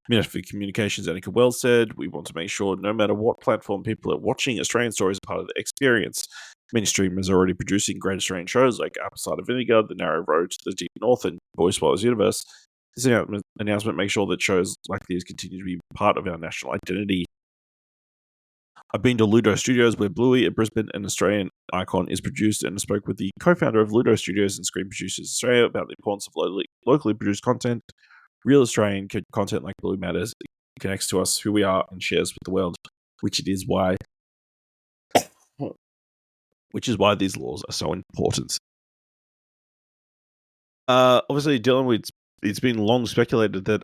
Minister for Communications Annika Wells said, "We want to make sure no matter what platform people are watching, Australian stories are part of the experience. Many streamers are already producing great Australian shows like Apple Cider Vinegar, The Narrow Road to the Deep North, and Boy Swallows Universe. This announcement makes sure that shows like these continue to be part of our national identity. I've been to Ludo Studios, where Bluey, a Brisbane and Australian icon, is produced, and spoke with the co-founder of Ludo Studios and Screen Producers Australia about the importance of locally produced content. Real Australian content like Bluey matters. It connects to us, who we are, and shares with the world, which is why these laws are so important." Obviously, Dylan, it's been long speculated that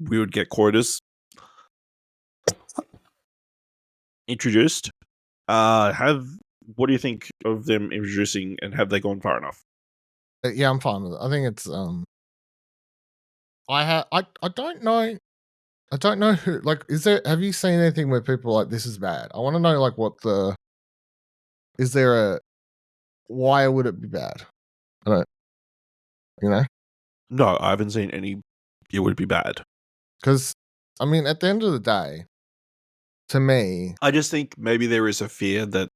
we would get quotas introduced. What do you think of them introducing, and have they gone far enough? Yeah, I'm fine with it. I think it's I don't know. I don't know who, like, have you seen anything where people are like, this is bad? I want to know, like, why would it be bad? I don't, you know? No, I haven't seen any. It would be bad. Because, I mean, at the end of the day, to me, I just think maybe there is a fear that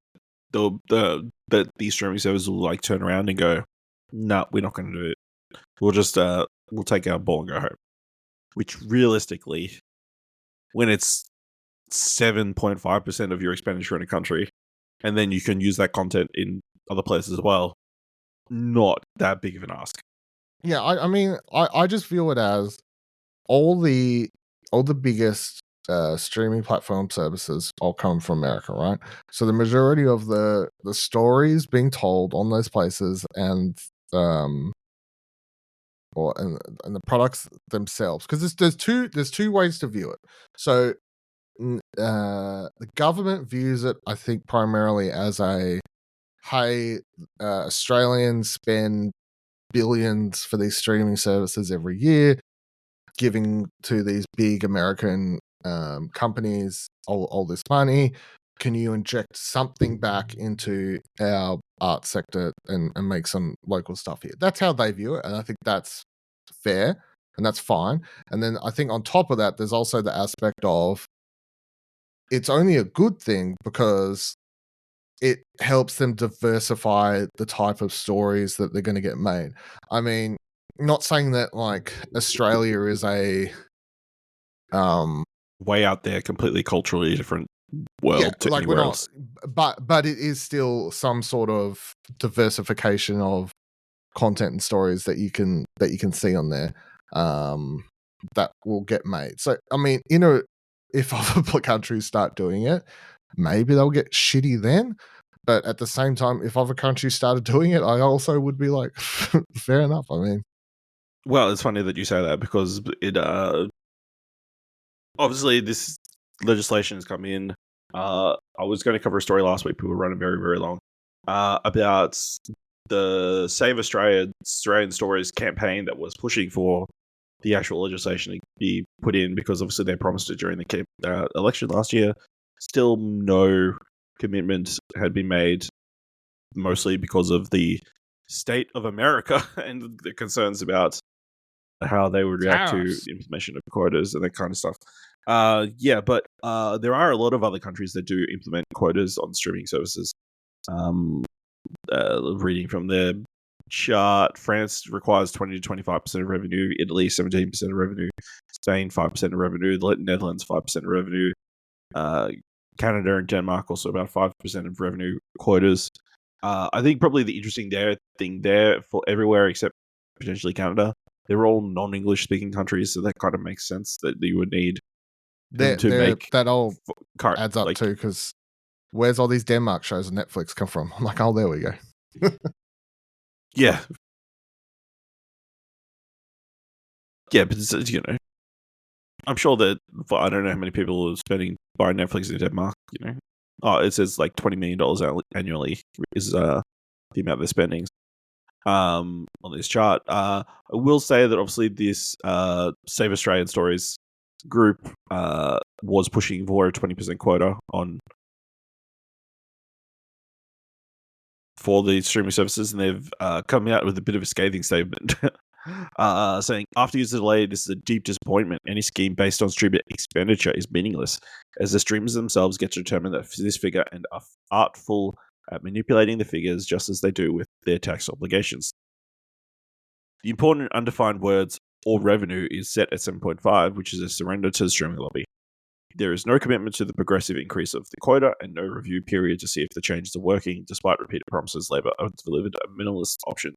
that these streaming services will like turn around and go, "No, we're not going to do it. We'll just we'll take our ball and go home." Which realistically, when it's 7.5% of your expenditure in a country, and then you can use that content in other places as well, not that big of an ask. yeah, I mean, I just feel it as all the biggest streaming platform services all come from America, right? So the majority of the stories being told on those places and and the products themselves, because there's two ways to view it. So the government views it, I think, primarily as a, hey, Australians spend billions for these streaming services every year, giving to these big American companies all this money. Can you inject something back into our art sector and make some local stuff here? That's how they view it, and I think that's fair and that's fine. And then I think on top of that, there's also the aspect of it's only a good thing because it helps them diversify the type of stories that they're going to get made. I mean, not saying that like Australia is a way out there, completely culturally different world to like anywhere else. But it is still some sort of diversification of content and stories that you can see on there that will get made. So I mean, if other countries start doing it, maybe they'll get shitty then. But at the same time, if other countries started doing it, I also would be like, fair enough. I mean, well, it's funny that you say that because it obviously this legislation has come in. I was going to cover a story last week, but we're running very, very long, about the Save Australian Stories campaign that was pushing for the actual legislation to be put in, because obviously they promised it during the election last year. Still no commitment had been made mostly because of the state of America and the concerns about how they would react to Tariffs. the implementation of quotas and that kind of stuff. But there are a lot of other countries that do implement quotas on streaming services. Reading from their chart, France requires 20 to 25% of revenue, Italy 17% of revenue, Spain 5% of revenue, the Netherlands 5% of revenue, Canada and Denmark also about 5% of revenue quotas. I think probably the interesting thing there for everywhere except potentially Canada, they're all non-English speaking countries, so that kind of makes sense that you would need them to make that all adds up too, because where's all these Denmark shows on Netflix come from? I'm like, oh, there we go. Yeah. Yeah, but I'm sure that I don't know how many people are spending buying Netflix in Denmark, Oh, it says like $20 million annually is the amount they're spending on this chart. I will say that obviously this Save Australian Stories group was pushing for a 20% quota for the streaming services, and they've come out with a bit of a scathing statement. Saying, after years of delay, this is a deep disappointment. Any scheme based on streamer expenditure is meaningless, as the streamers themselves get to determine that this figure and are artful at manipulating the figures just as they do with their tax obligations. The important undefined words or revenue is set at 7.5, which is a surrender to the streaming lobby. There is no commitment to the progressive increase of the quota and no review period to see if the changes are working, despite repeated promises. Labor have delivered a minimalist option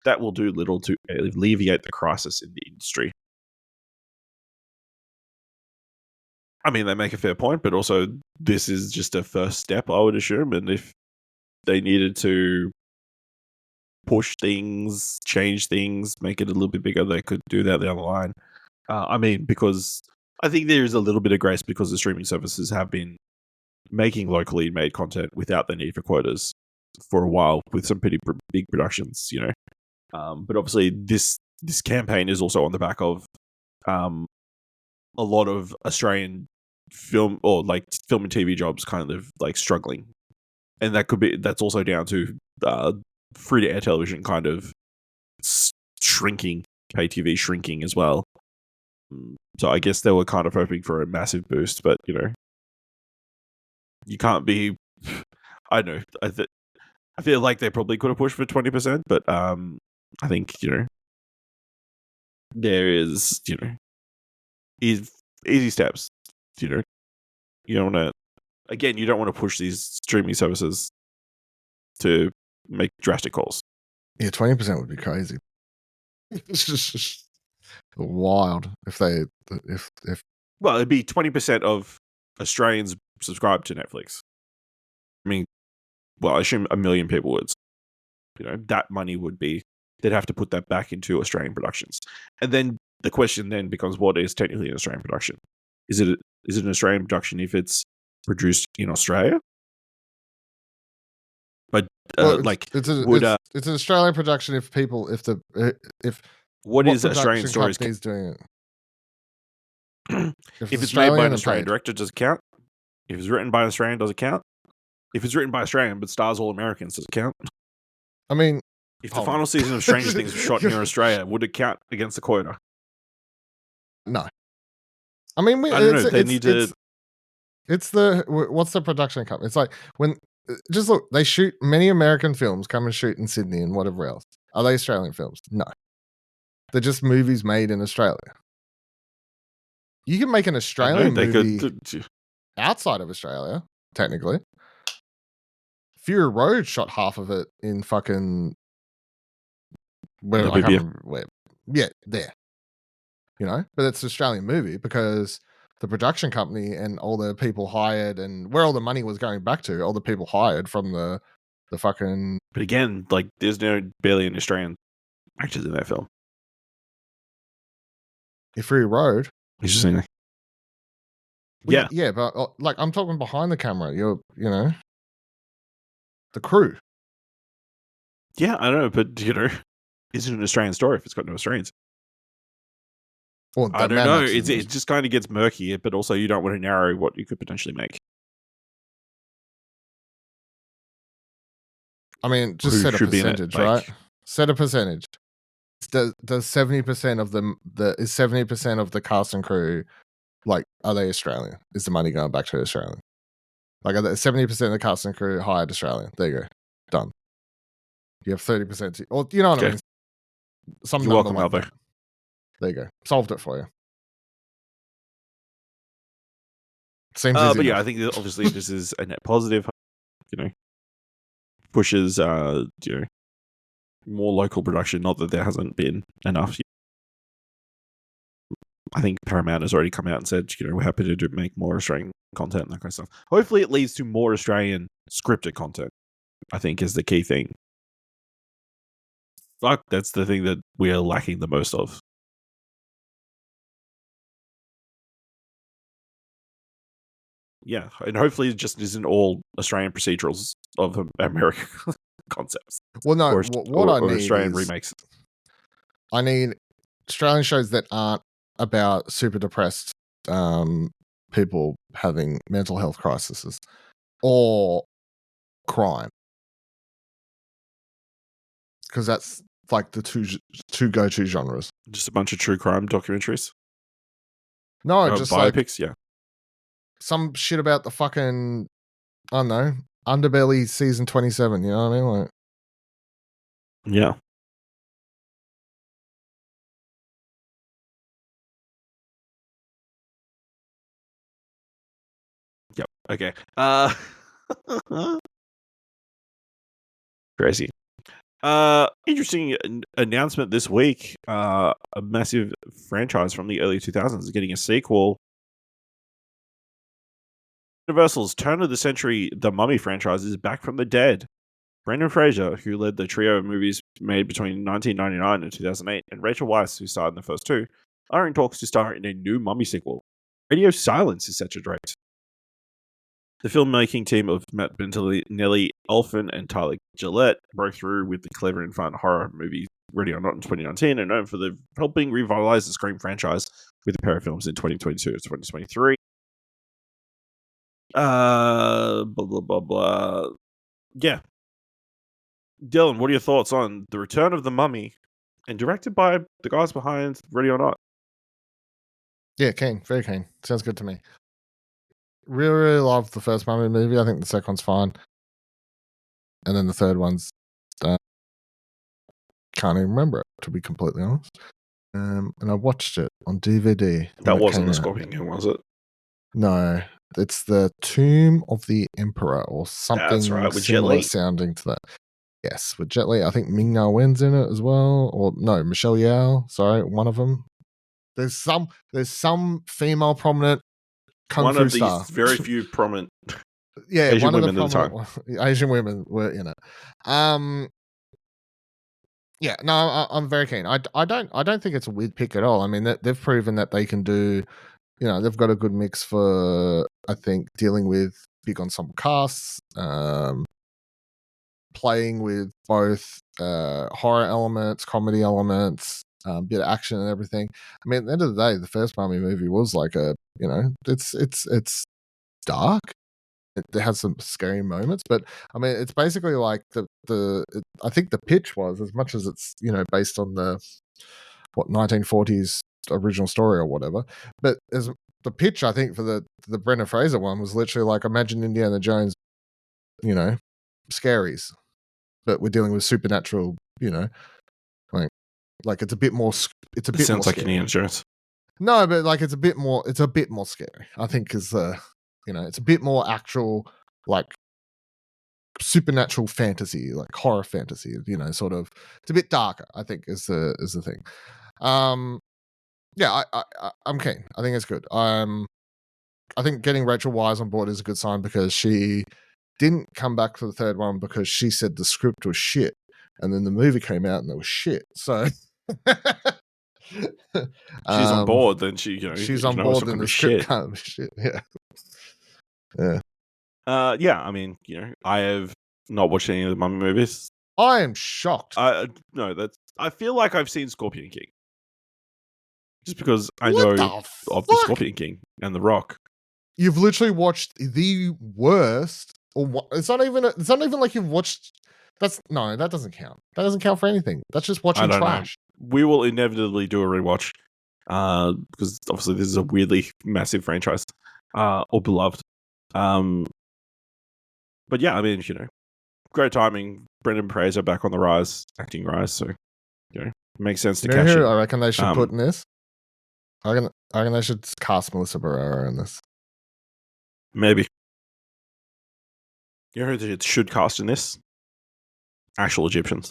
that will do little to alleviate the crisis in the industry. I mean, they make a fair point, but also this is just a first step, I would assume. And if they needed to push things, change things, make it a little bit bigger, they could do that down the line. Because I think there is a little bit of grace because the streaming services have been making locally made content without the need for quotas for a while with some pretty big productions, But obviously, this campaign is also on the back of a lot of Australian film or like film and TV jobs kind of like struggling, and that's also down to free to air television kind of shrinking, pay TV shrinking as well. So I guess they were kind of hoping for a massive boost, but you can't be. I don't know. I feel like they probably could have pushed for 20%, but I think there is easy steps. You don't want to push these streaming services to make drastic calls. Yeah, 20% would be crazy. It's just wild if well, it'd be 20% of Australians subscribe to Netflix. I mean, well, I assume 1 million people would. That money would be, they'd have to put that back into Australian productions. And then the question then becomes, what is technically an Australian production? Is it an Australian production if it's produced in Australia? But it's an Australian production if what is Australian Stories doing it? If it's made by an Australian director, does it count? If it's written by an Australian, does it count? If it's written by Australian but stars all Americans, does it count? I mean, if the final season of Stranger Things was shot near Australia, would it count against the quota? No. I mean, I don't know. They need to. It's what's the production company? It's like when just look, they shoot many American films, come and shoot in Sydney and whatever else. Are they Australian films? No. They're just movies made in Australia. You can make an Australian movie outside of Australia, technically. Fury Road shot half of it in fucking where I can't remember where. Yeah, there. But it's an Australian movie because the production company and all the people hired and where all the money was going back to, all the people hired from the fucking. But again, like there's barely any Australian actors in that film. Fury Road. Interesting. Yeah, but like I'm talking behind the camera. The crew. Yeah, I don't know, but is it an Australian story if it's got no Australians? Well, I don't know. It just kind of gets murky, but also you don't want to narrow what you could potentially make. I mean, just Who set a should be in it, percentage, like- right? Set a percentage. Does 70% of is 70% of the cast and crew, like, are they Australian? Is the money going back to Australian? Like, are 70% of the cast and crew hired Australian? There you go. Done. You have 30%. Or, you know what I Okay. mean? Some You're number welcome, like Albo. that. There you go. Solved it for you. Seems easy But yeah, enough. I think that obviously this is a net positive. You know, pushes more local production. Not that there hasn't been enough. I think Paramount has already come out and said, we're happy to make more Australian content and that kind of stuff. Hopefully, it leads to more Australian scripted content. I think is the key thing. Fuck, that's the thing that we are lacking the most of. Yeah, and hopefully it just isn't all Australian procedurals of American concepts. Well, no, or, what I or need Australian is remakes. I need Australian shows that aren't about super depressed people having mental health crises or crime, because that's like the two go-to genres. Just a bunch of true crime documentaries. No, just like biopics. Yeah, some shit about the fucking, I don't know, Underbelly season 27. You know what I mean? Like, yeah. Yep. Okay. Crazy. Interesting announcement this week. A massive franchise from the early 2000s is getting a sequel. Universal's turn of the century The Mummy franchise is back from the dead. Brendan Fraser, who led the trio of movies made between 1999 and 2008, and Rachel Weisz, who starred in the first two, are in talks to star in a new Mummy sequel. Radio Silence is set to direct. The filmmaking team of Matt Bettinelli, Elfin, and Tyler Gillette broke through with the clever and fun horror movie Ready or Not in 2019 and known for helping revitalize the Scream franchise with a pair of films in 2022 and 2023. Blah, blah, blah, blah. Yeah. Dylan, what are your thoughts on The Return of the Mummy and directed by the guys behind Ready or Not? yeah, keen, very keen. Sounds good to me. Really, really love the first Mummy movie. I think the second one's fine, and then the third one's can't even remember it, to be completely honest. And I watched it on DVD. That wasn't the Scorpion King, was it? No, it's the Tomb of the Emperor or something. That's right, with Jet similar Li. sounding to that. Yes, with Jet Li. I think Ming Na Wen's in it as well, or no, Michelle Yeoh. Sorry, one of them. There's some female prominent kung fu star. These very few prominent yeah, Asian one of the women at the prominent Asian women were in it. Yeah, no, I'm very keen. I don't think it's a weird pick at all. I mean, they've proven that they can do. They've got a good mix for, I think, dealing with big ensemble casts, playing with both horror elements, comedy elements, bit of action and everything. I mean, at the end of the day, the first Mummy movie was like it's dark. It has some scary moments, but I mean, it's basically like I think the pitch was, as much as it's based on the 1940s original story or whatever, but as the pitch, I think, for the Brendan Fraser one was literally like, imagine Indiana Jones, scaries, but we're dealing with supernatural, like it's a bit more. It's a bit. Sounds more like Indiana Jones. No, but like it's a bit more scary. I think is it's a bit more actual, like supernatural fantasy, like horror fantasy. Sort of. It's a bit darker. I think is the thing. Yeah, I'm keen. I think it's good. I think getting Rachel Weisz on board is a good sign, because she didn't come back for the third one because she said the script was shit, and then the movie came out and it was shit. So she's on board, then she's on board, then the script can't be shit. Yeah. Yeah. I mean, I have not watched any of the Mummy movies. I am shocked. I feel like I've seen Scorpion King, just because I know of the Scorpion King and The Rock. You've literally watched the worst, or what? It's not even like you've watched That doesn't count. That doesn't count for anything. That's just watching I don't trash. know. We will inevitably do a rewatch because obviously this is a weirdly massive franchise or beloved. But yeah, I mean, great timing. Brendan Fraser back on the rise, acting rise. So, makes sense to You know cash who in. I reckon they should put in this? I reckon they should cast Melissa Barrera in this. Maybe. You know who it should cast in this? Actual Egyptians.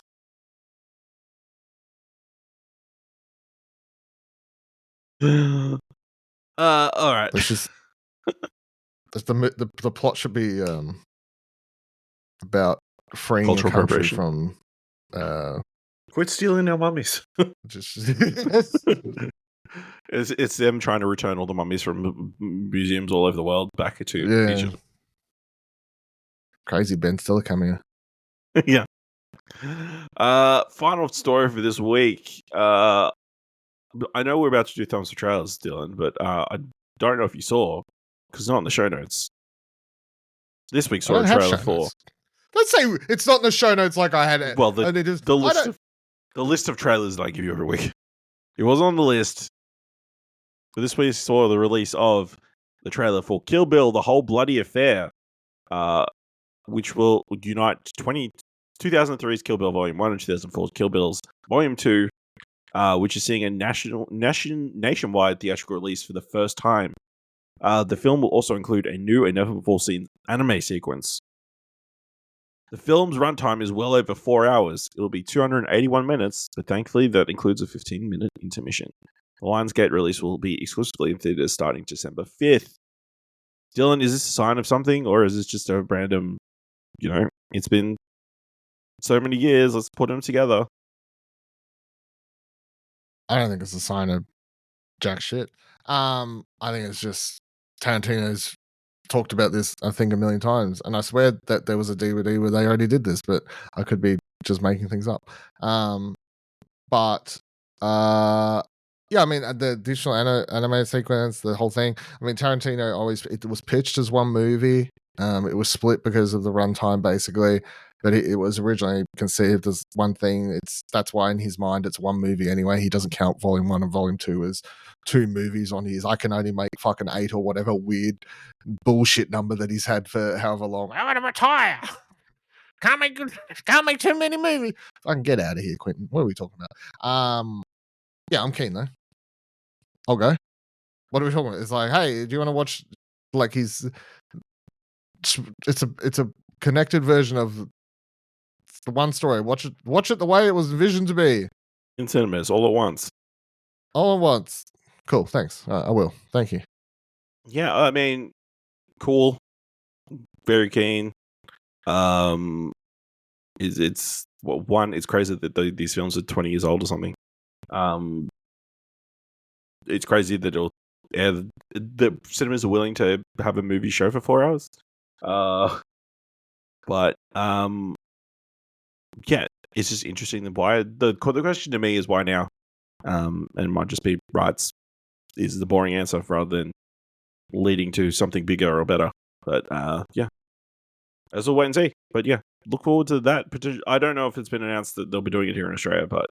All right. Let's just the plot should be about freeing Cultural a country appropriation. from Quit stealing our mummies. just It's them trying to return all the mummies from museums all over the world back to Egypt. Crazy Ben Stiller cameo. Yeah. Final story for this week. I know we're about to do thumbs for trailers, Dylan, but I don't know if you saw because it's not in the show notes. This week saw a trailer for. Let's say it's not in the show notes like I had it. Well, the list of trailers that I give you every week. It was on the list. But this week saw the release of the trailer for Kill Bill: The Whole Bloody Affair, which will unite 2003's Kill Bill Volume 1 and 2004's Kill Bill's Volume 2, which is seeing a nationwide theatrical release for the first time. The film will also include a new and never-before-seen anime sequence. The film's runtime is well over 4 hours. It'll be 281 minutes, but thankfully that includes a 15-minute intermission. The Lionsgate release will be exclusively in theaters starting December 5th. Dylan, is this a sign of something, or is this just a random, it's been so many years, let's put them together? I don't think it's a sign of jack shit. I think it's just Tarantino's talked about this, I think, a million times, and I swear that there was a DVD where they already did this, but I could be just making things up. Yeah, I mean, the additional anime sequence, the whole thing. I mean, Tarantino it was pitched as one movie. It was split because of the runtime, basically, but it was originally conceived as one thing. That's why in his mind it's one movie anyway. He doesn't count Volume 1 and Volume 2 as two movies on his. I can only make fucking 8 or whatever weird bullshit number that he's had for however long. I want to retire. Can't make too many movies. I can get out of here, Quentin. What are we talking about? Yeah, I'm keen though. I'll go. What are we talking about? It's like, hey, do you want to watch? Like, it's a connected version of the one story. Watch it the way it was envisioned to be. In cinemas, all at once. All at once. Cool. Thanks. I will. Thank you. Yeah, I mean, cool. Very keen. It's crazy that these films are 20 years old or something. It's crazy that the cinemas are willing to have a movie show for 4 hours. But yeah, it's just interesting that why the question to me is why now, and it might just be rights is the boring answer rather than leading to something bigger or better. But yeah, as we'll wait and see. But yeah, look forward to that. I don't know if it's been announced that they'll be doing it here in Australia, but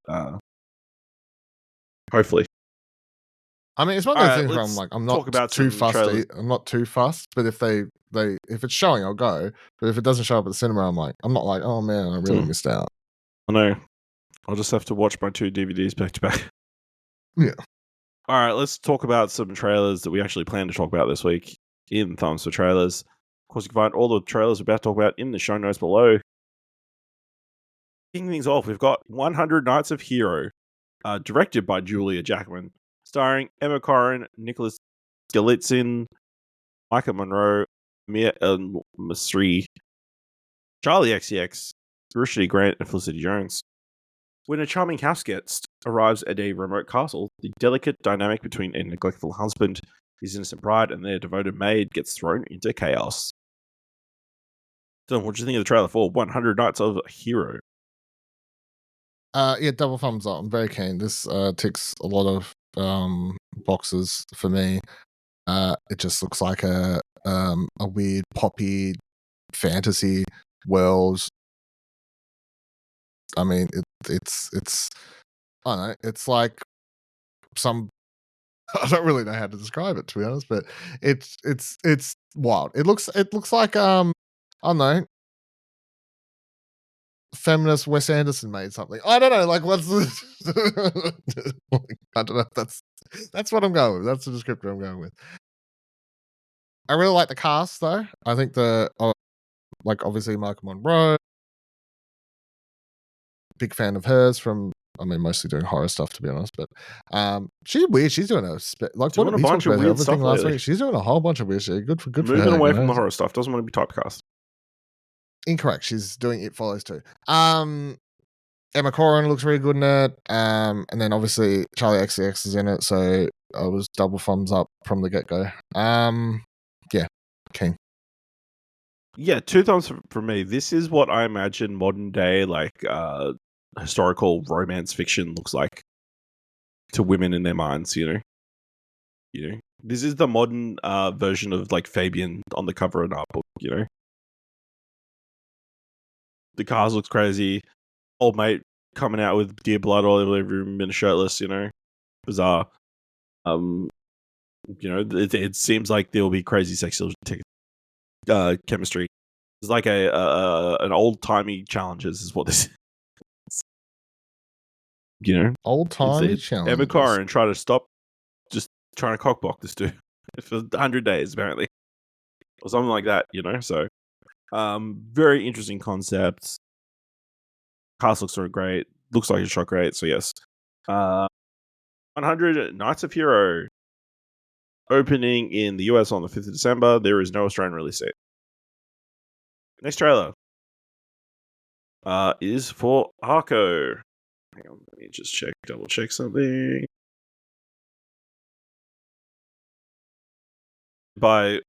hopefully. I mean, it's one of those things where I'm like, I'm not too fussed. I'm not too fussed, but if if it's showing, I'll go. But if it doesn't show up at the cinema, I'm not like, oh man, I really missed out. I know. I'll just have to watch my 2 DVDs back to back. Yeah. All right, let's talk about some trailers that we actually plan to talk about this week in Thumbs for Trailers. Of course, you can find all the trailers we're about to talk about in the show notes below. Kicking things off, we've got 100 Nights of Hero, directed by Julia Jackman, starring Emma Corrin, Nicholas Galitzin, Micah Monroe, Mia El-Masri, Charlie XCX, Rushdi Grant, and Felicity Jones. When a charming house guest arrives at a remote castle, the delicate dynamic between a neglectful husband, his innocent bride, and their devoted maid gets thrown into chaos. So, what do you think of the trailer for 100 Nights of Hero? Yeah, double thumbs up. I'm very keen. This ticks a lot of boxes for me. It just looks like a weird poppy fantasy world I mean, it's I don't know. It's like some. I don't really know how to describe it, to be honest, but it's wild. It looks like I don't know, feminist Wes Anderson made something. I don't know, like what's the I don't know if that's what I'm going with. That's the descriptor I'm going with. I really like the cast though. I think like obviously Michael Monroe, big fan of hers from. I mean, mostly doing horror stuff, to be honest. But she's weird. She's doing like Doing what a we bunch talked of about weird everything stuff last lately. week. She's doing a whole bunch of weird shit. Good for Moving her. away you from know? the horror stuff. Doesn't want to be typecast. Incorrect. She's doing It Follows too. Emma Corrin looks really good in it. And then obviously Charlie XCX is in it, so I was double thumbs up from the get go. Yeah, King. Yeah, 2 thumbs for me. This is what I imagine modern day like historical romance fiction looks like to women in their minds. You know, this is the modern version of like Fabian on the cover of an art book. You know, the cars looks crazy. Old mate coming out with deer blood all over every room and shirtless. You know, bizarre. You know, it seems like there will be crazy sexual chemistry. It's like an old timey challenges is what this is. You know, Old timey Emma challenges. Corrin trying to stop just trying to cockblock this dude for 100 days apparently, or something like that. You know, so very interesting concept. Cast looks sort of great. Looks like it's shot great. So yes, 100 Knights of Hero opening in the US on the 5th of December. There is no Australian release date. Next trailer is for Arco. Hang on, let me just double check something. By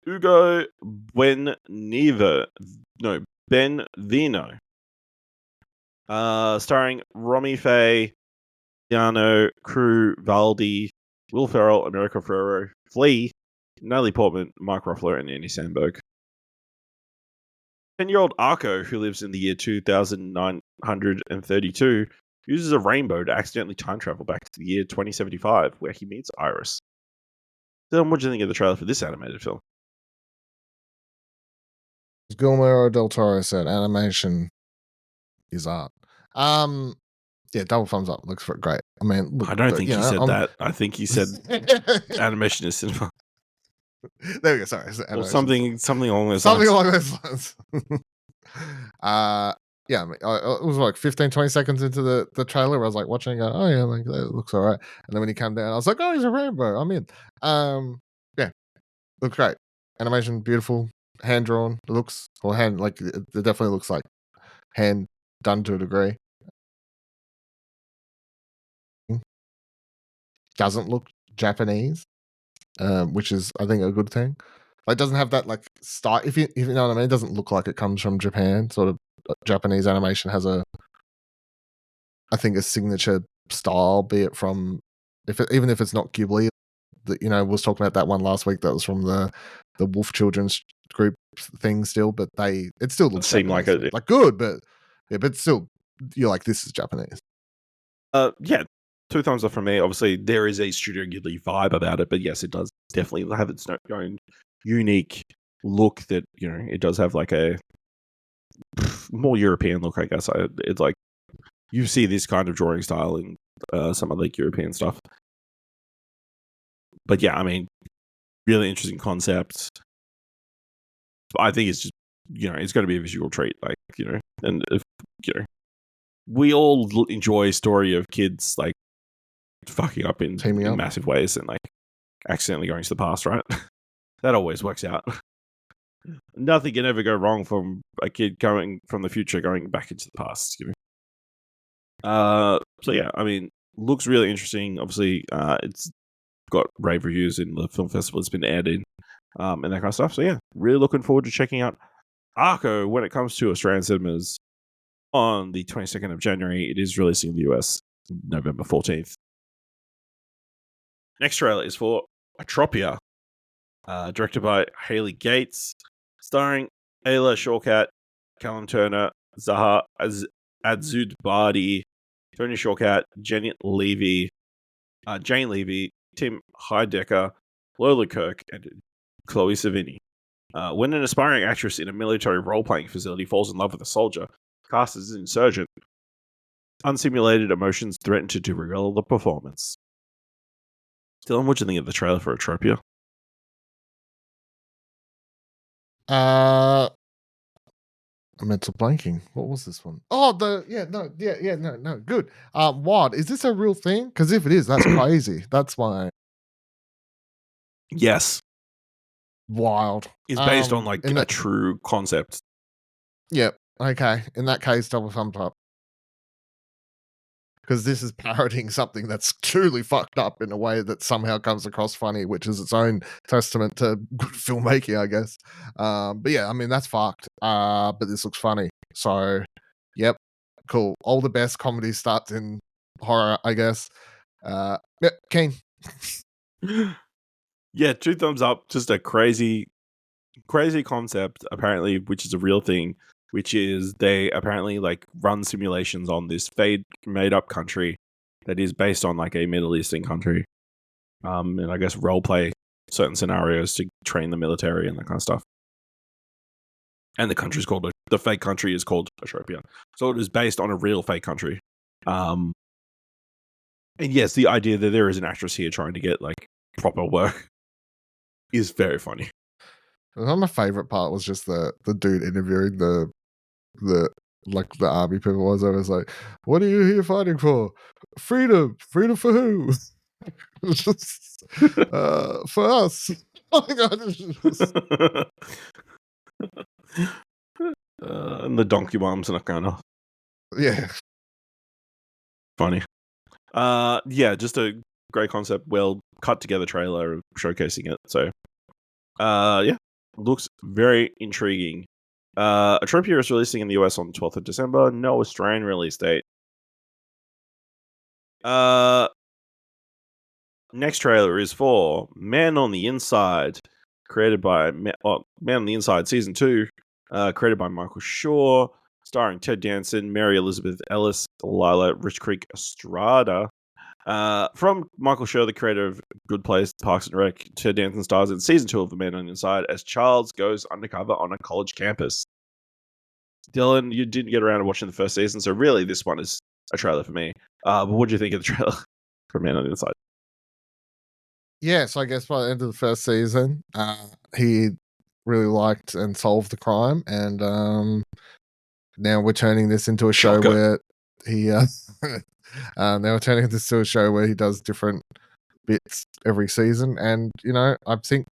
Ugo Benvino. Starring Romy Faye, Keanu, Crew, Valdi, Will Ferrell, America Ferrero, Flea, Natalie Portman, Mark Ruffalo, and Andy Samberg. 10-year-old Arco, who lives in the year 2932, uses a rainbow to accidentally time travel back to the year 2075, where he meets Iris. Dylan, what do you think of the trailer for this animated film? Guillermo del Toro said animation is art. Yeah, double thumbs up. Looks great. I mean, look, I don't think he said I'm- that. I think he said animation is cinema. There we go. Sorry, Or something along those something lines. along those lines. Yeah, I mean, it was like 15, 20 seconds into the trailer where I was like watching it, going, oh yeah, like that looks all right. And then when he came down, I was like, oh, he's a rainbow. I'm in. Yeah, looks great. Animation, beautiful, hand drawn. It looks, or hand, like it definitely looks like hand done to a degree. Doesn't look Japanese, which is I think a good thing. Like, it doesn't have that like style. If you know what I mean, it doesn't look like it comes from Japan. Sort of Japanese animation has I think a signature style, be it from even if it's not Ghibli. That was talking about that one last week that was from the Wolf Children's group thing still, but it still looks Seemed like Japanese. Like good, but yeah, but still you're like, this is Japanese. Yeah, 2 thumbs up from me. Obviously, there is a Studio Ghibli vibe about it, but yes, it does definitely have its own unique look. That it does have like a more European look, I guess. It's like you see this kind of drawing style in some of like European stuff. But yeah, I mean, really interesting concept. I think it's just it's going to be a visual treat, like and if we all enjoy a story of kids like fucking up in massive ways and like accidentally going to the past, right? That always works out. Nothing can ever go wrong from a kid going from the future going back into the past. So yeah, I mean, looks really interesting. Obviously, it's got rave reviews in the film festival. It's been aired in, and that kind of stuff. So yeah, really looking forward to checking out Arco when it comes to Australian cinemas on the 22nd of January. It is releasing in the US November 14th. Next trailer is for Atropia, directed by Haley Gates, starring Ayla Shawkat, Callum Turner, Zaha Adzud Bardi, Tony Shawkat, Jane Levy, Tim Heidecker, Lola Kirk, and Chloe Savini. When an aspiring actress in a military role-playing facility falls in love with a soldier cast as an insurgent, unsimulated emotions threaten to derail the performance. Dylan, what do you think of the trailer for Atropia? I'm mental blanking. What was this one? Oh, no, good. What is this a real thing? Because if it is, that's crazy. That's why Yes. wild. It's based on like a true concept. Yep. Okay. In that case, double thumbs up. Because this is parodying something that's truly fucked up in a way that somehow comes across funny, which is its own testament to good filmmaking, I guess. But yeah, I mean, that's fucked. But this looks funny. So, yep, cool. All the best comedy starts in horror, I guess. Yep, keen. Yeah, 2 thumbs up. Just a crazy concept, apparently, which is a real thing, which is they apparently like run simulations on this made up country that is based on like a Middle Eastern country. And I guess role play certain scenarios to train the military and that kind of stuff. And the fake country is called Atropia. So it is based on a real fake country. And yes, the idea that there is an actress here trying to get like proper work is very funny. My favorite part was just the dude interviewing the army people was. I was like, "What are you here fighting for? Freedom for who? Just, for us." Oh my god! And the donkey bombs and that kind of Yeah, funny. Yeah, just a great concept, well cut together trailer showcasing it. So, yeah, looks very intriguing. Atropia is releasing in the US on the 12th of December. No Australian release date. Next trailer is for Man on the Inside, created by Man on the Inside Season 2, created by Michael Shaw, starring Ted Danson, Mary Elizabeth Ellis, Lila Rich Creek Estrada. From Michael Shaw, the creator of Good Place, Parks and Rec, Ted Danson stars in Season 2 of The Man on the Inside as Charles goes undercover on a college campus. Dylan, you didn't get around to watching the first season, so really this one is a trailer for me. But what do you think of the trailer for Man on the Inside? yeah. So I guess by the end of the first season, he really liked and solved the crime, and now we're turning this into a show Shocker. where he now we're turning this to a show where he does different bits every season, and I think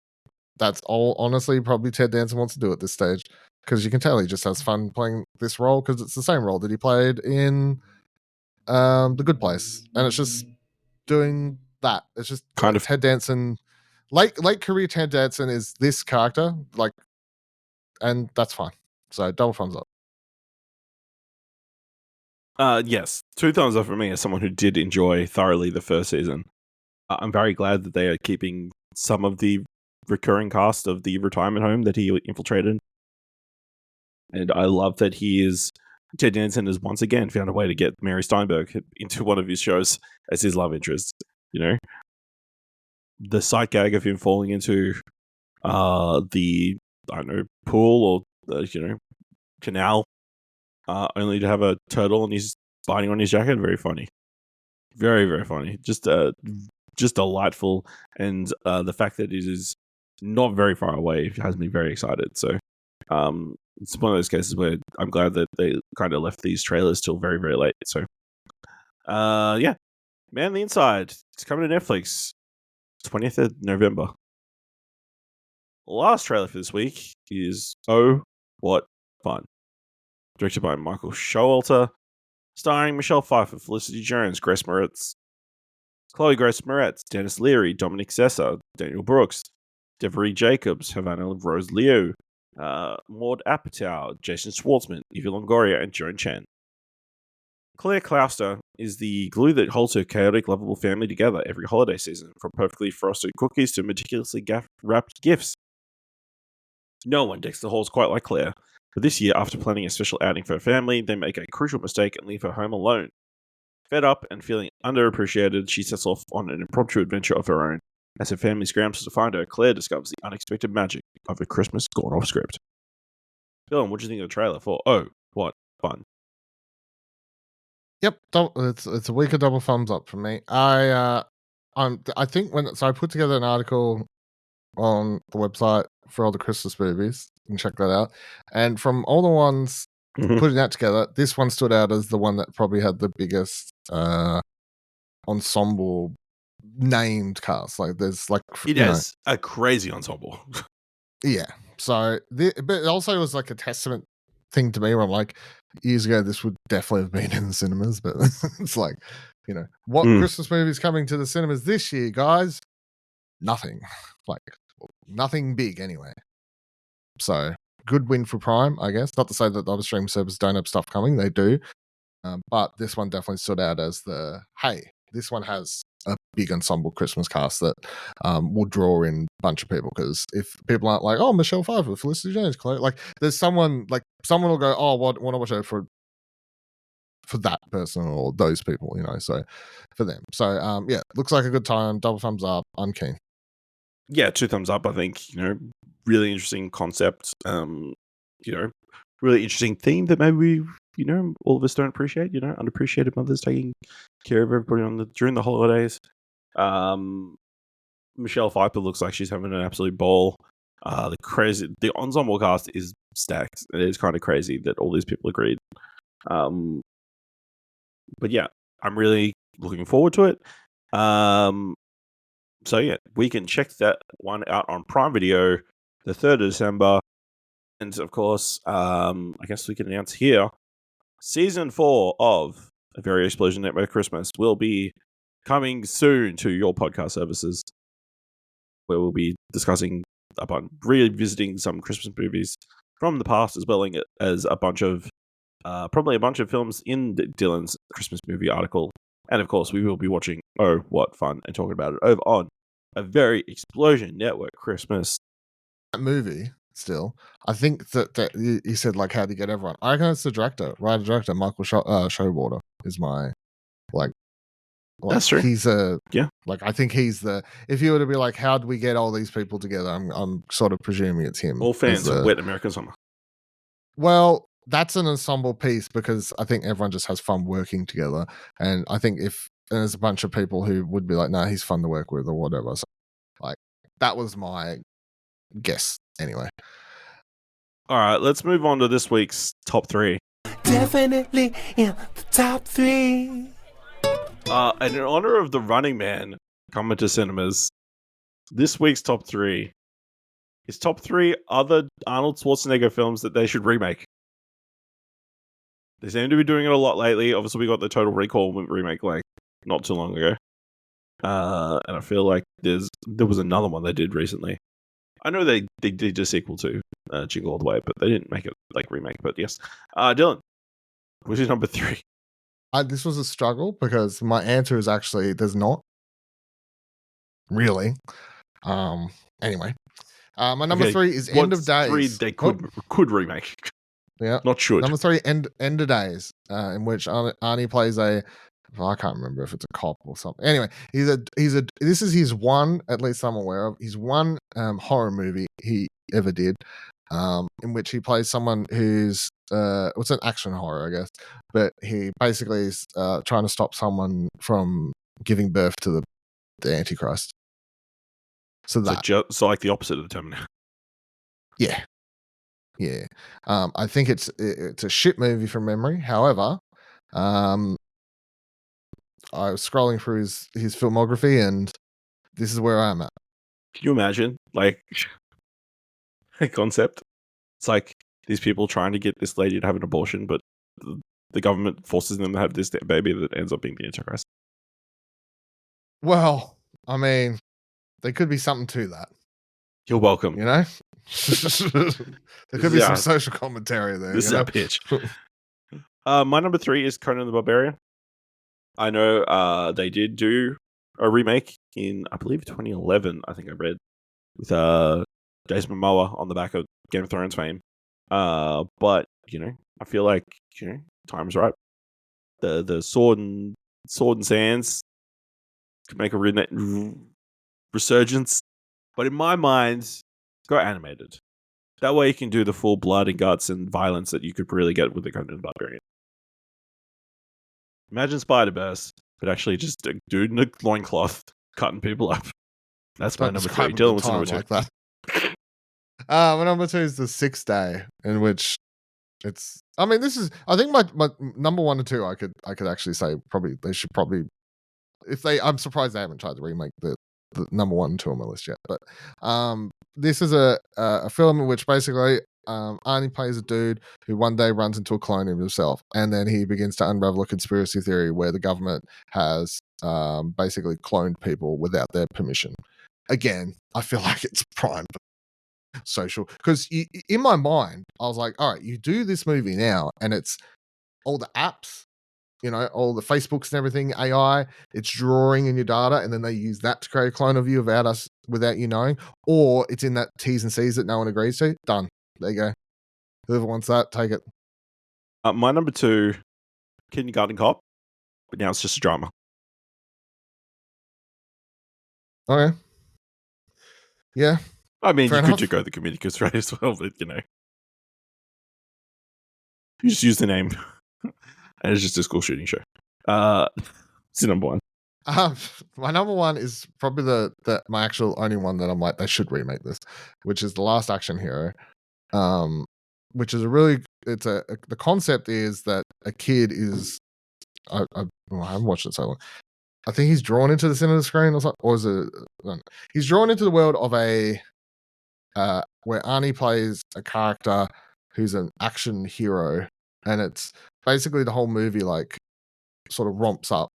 that's all honestly probably Ted Danson wants to do at this stage, because you can tell he just has fun playing this role, because it's the same role that he played in The Good Place, and it's just doing that. It's just Kind of. Ted Danson, late career Ted Danson is this character, like, and that's fine. So double thumbs up. Yes, 2 thumbs up for me as someone who did enjoy thoroughly the first season. I'm very glad that they are keeping some of the recurring cast of the retirement home that he infiltrated. And I love that Ted Danson has once again found a way to get Mary Steinberg into one of his shows as his love interest. The sight gag of him falling into the, I don't know, pool or, canal, only to have a turtle and he's biting on his jacket. Very funny. Very, very funny. Just delightful. And the fact that it is not very far away has me very excited. So it's one of those cases where I'm glad that they kind of left these trailers till very, very late. So yeah, Man on the Inside. It's coming to Netflix 20th of November. Last trailer for this week is Oh, What Fun. Directed by Michael Showalter, starring Michelle Pfeiffer, Felicity Jones, Grace Moretz, Chloe Grace Moretz, Dennis Leary, Dominic Sessa, Daniel Brooks, Devery Jacobs, Havana Rose Leo, Maud Apatow, Jason Schwartzman, Eva Longoria, and Joan Chen. Claire Clouster is the glue that holds her chaotic, lovable family together every holiday season, from perfectly frosted cookies to meticulously wrapped gifts. No one decks the halls quite like Claire. But this year, after planning a special outing for her family, they make a crucial mistake and leave her home alone. Fed up and feeling underappreciated, she sets off on an impromptu adventure of her own. As her family scrambles to find her, Claire discovers the unexpected magic of a Christmas gone-off script. Dylan, what do you think of the trailer for? Oh, what fun! Yep, it's a week of double thumbs up for me. I think I put together an article on the website for all the Christmas movies. You can check that out. And from all the ones putting that together, this one stood out as the one that probably had the biggest ensemble named cast. Like there's like it has a crazy ensemble. Yeah. So, but also it was like a testament thing to me where I'm like, years ago, this would definitely have been in the cinemas, but it's like, what Christmas movie is coming to the cinemas this year, guys? Nothing. Like, nothing big anyway. So, good win for Prime, I guess. Not to say that the other streaming services don't have stuff coming, they do. But this one definitely stood out as hey, this one has a big ensemble Christmas cast that will draw in a bunch of people, because if people aren't like, oh, Michelle Pfeiffer, Felicity Jones, Chloe, like there's someone will go, oh, want to watch it for that person or those people, so for them. So yeah, looks like a good time. Double thumbs up. I'm keen. Yeah, 2 thumbs up. I think really interesting concept. Really interesting theme that maybe all of us don't appreciate. Underappreciated mothers taking care of everybody during the holidays. Michelle Pfeiffer looks like she's having an absolute ball. The ensemble cast is stacked. It is kind of crazy that all these people agreed. But yeah, I'm really looking forward to it. So yeah, we can check that one out on Prime Video the 3rd of December. And of course, I guess we can announce here, Season 4 of A Very Explosion Network Christmas will be coming soon to your podcast services, where we'll be discussing revisiting some Christmas movies from the past, as well as a bunch of probably a bunch of films in Dylan's Christmas movie article. And of course, we will be watching Oh, What Fun, and talking about it over on A Very Explosion Network Christmas. That movie, still, I think that you said, like, how do you get everyone? I reckon it's the writer-director, Michael Showalter is my, that's true. He's I think he's if you were to be like, how do we get all these people together? I'm sort of presuming it's him. All fans of Wet American Summer. Well, that's an ensemble piece, because I think everyone just has fun working together. And I think if there's a bunch of people who would be like, no, he's fun to work with or whatever. So, that was my guess anyway. All right, let's move on to this week's top 3. Definitely in the top 3. And in honor of The Running Man coming to cinemas, this week's top 3 is top 3 other Arnold Schwarzenegger films that they should remake. They seem to be doing it a lot lately. Obviously, we got the Total Recall remake not too long ago. And I feel like there was another one they did recently. I know they did a sequel to Jingle All the Way, but they didn't make it remake. But yes, Dylan, which is number 3? This was a struggle, because my answer is actually there's not really. Anyway, my number 3 is End of Days. 3 they could remake. Yeah, not should. Number 3, End of Days, in which Arnie plays I can't remember if it's a cop or something. Anyway, this is his one, at least I'm aware of, his one horror movie he ever did, in which he plays someone who's it's an action horror, I guess, but he basically is trying to stop someone from giving birth to the Antichrist. So like the opposite of the Terminator. Yeah. Yeah. I think it's a shit movie from memory. However, I was scrolling through his filmography, and this is where I'm at. Can you imagine, a concept? It's like these people trying to get this lady to have an abortion, but the government forces them to have this baby that ends up being the Antichrist. Well, I mean, there could be something to that. You're welcome. There could be some social commentary there. This is our pitch. My number 3 is Conan the Barbarian. I know they did do a remake in, I believe, 2011, I think I read, with Jason Momoa on the back of Game of Thrones fame. But I feel like time's right. The sword and sands could make a resurgence, but in my mind, go animated. That way, you can do the full blood and guts and violence that you could really get with the Conan the Barbarian. Imagine Spider-Verse, but actually just a dude in a loincloth cutting people up. That's my Don't number describe 3. a Dylan, good what's your number time 2? like that. My number 2 is The Sixth Day, in which it's. I mean, this is. I think my number 1 and 2. I could actually say probably they should probably. If they, I'm surprised they haven't tried to remake the number 1 and 2 on my list yet. But this is a film in which basically Arnie plays a dude who one day runs into a clone of himself, and then he begins to unravel a conspiracy theory where the government has basically cloned people without their permission. Again, I feel like it's prime social, because in my mind I was like, all right, you do this movie now and it's all the apps, all the Facebooks and everything, AI, it's drawing in your data, and then they use that to create a clone of you without you knowing, or it's in that T's and C's that no one agrees to. Done. There you go. Whoever wants that, take it. My number 2, Kindergarten Cop, but now it's just a drama. Okay. Yeah. I mean, Fair you enough. could go the comedicus route as well, but you just use the name, and it's just a school shooting show. It's number 1. My number 1 is probably my actual only one that I'm like, they should remake this, which is The Last Action Hero. Which is the concept is that a kid is, I haven't watched it so long. I think he's drawn into the center of the screen or something, or is it? He's drawn into the world of where Arnie plays a character who's an action hero, and it's basically the whole movie like sort of romps up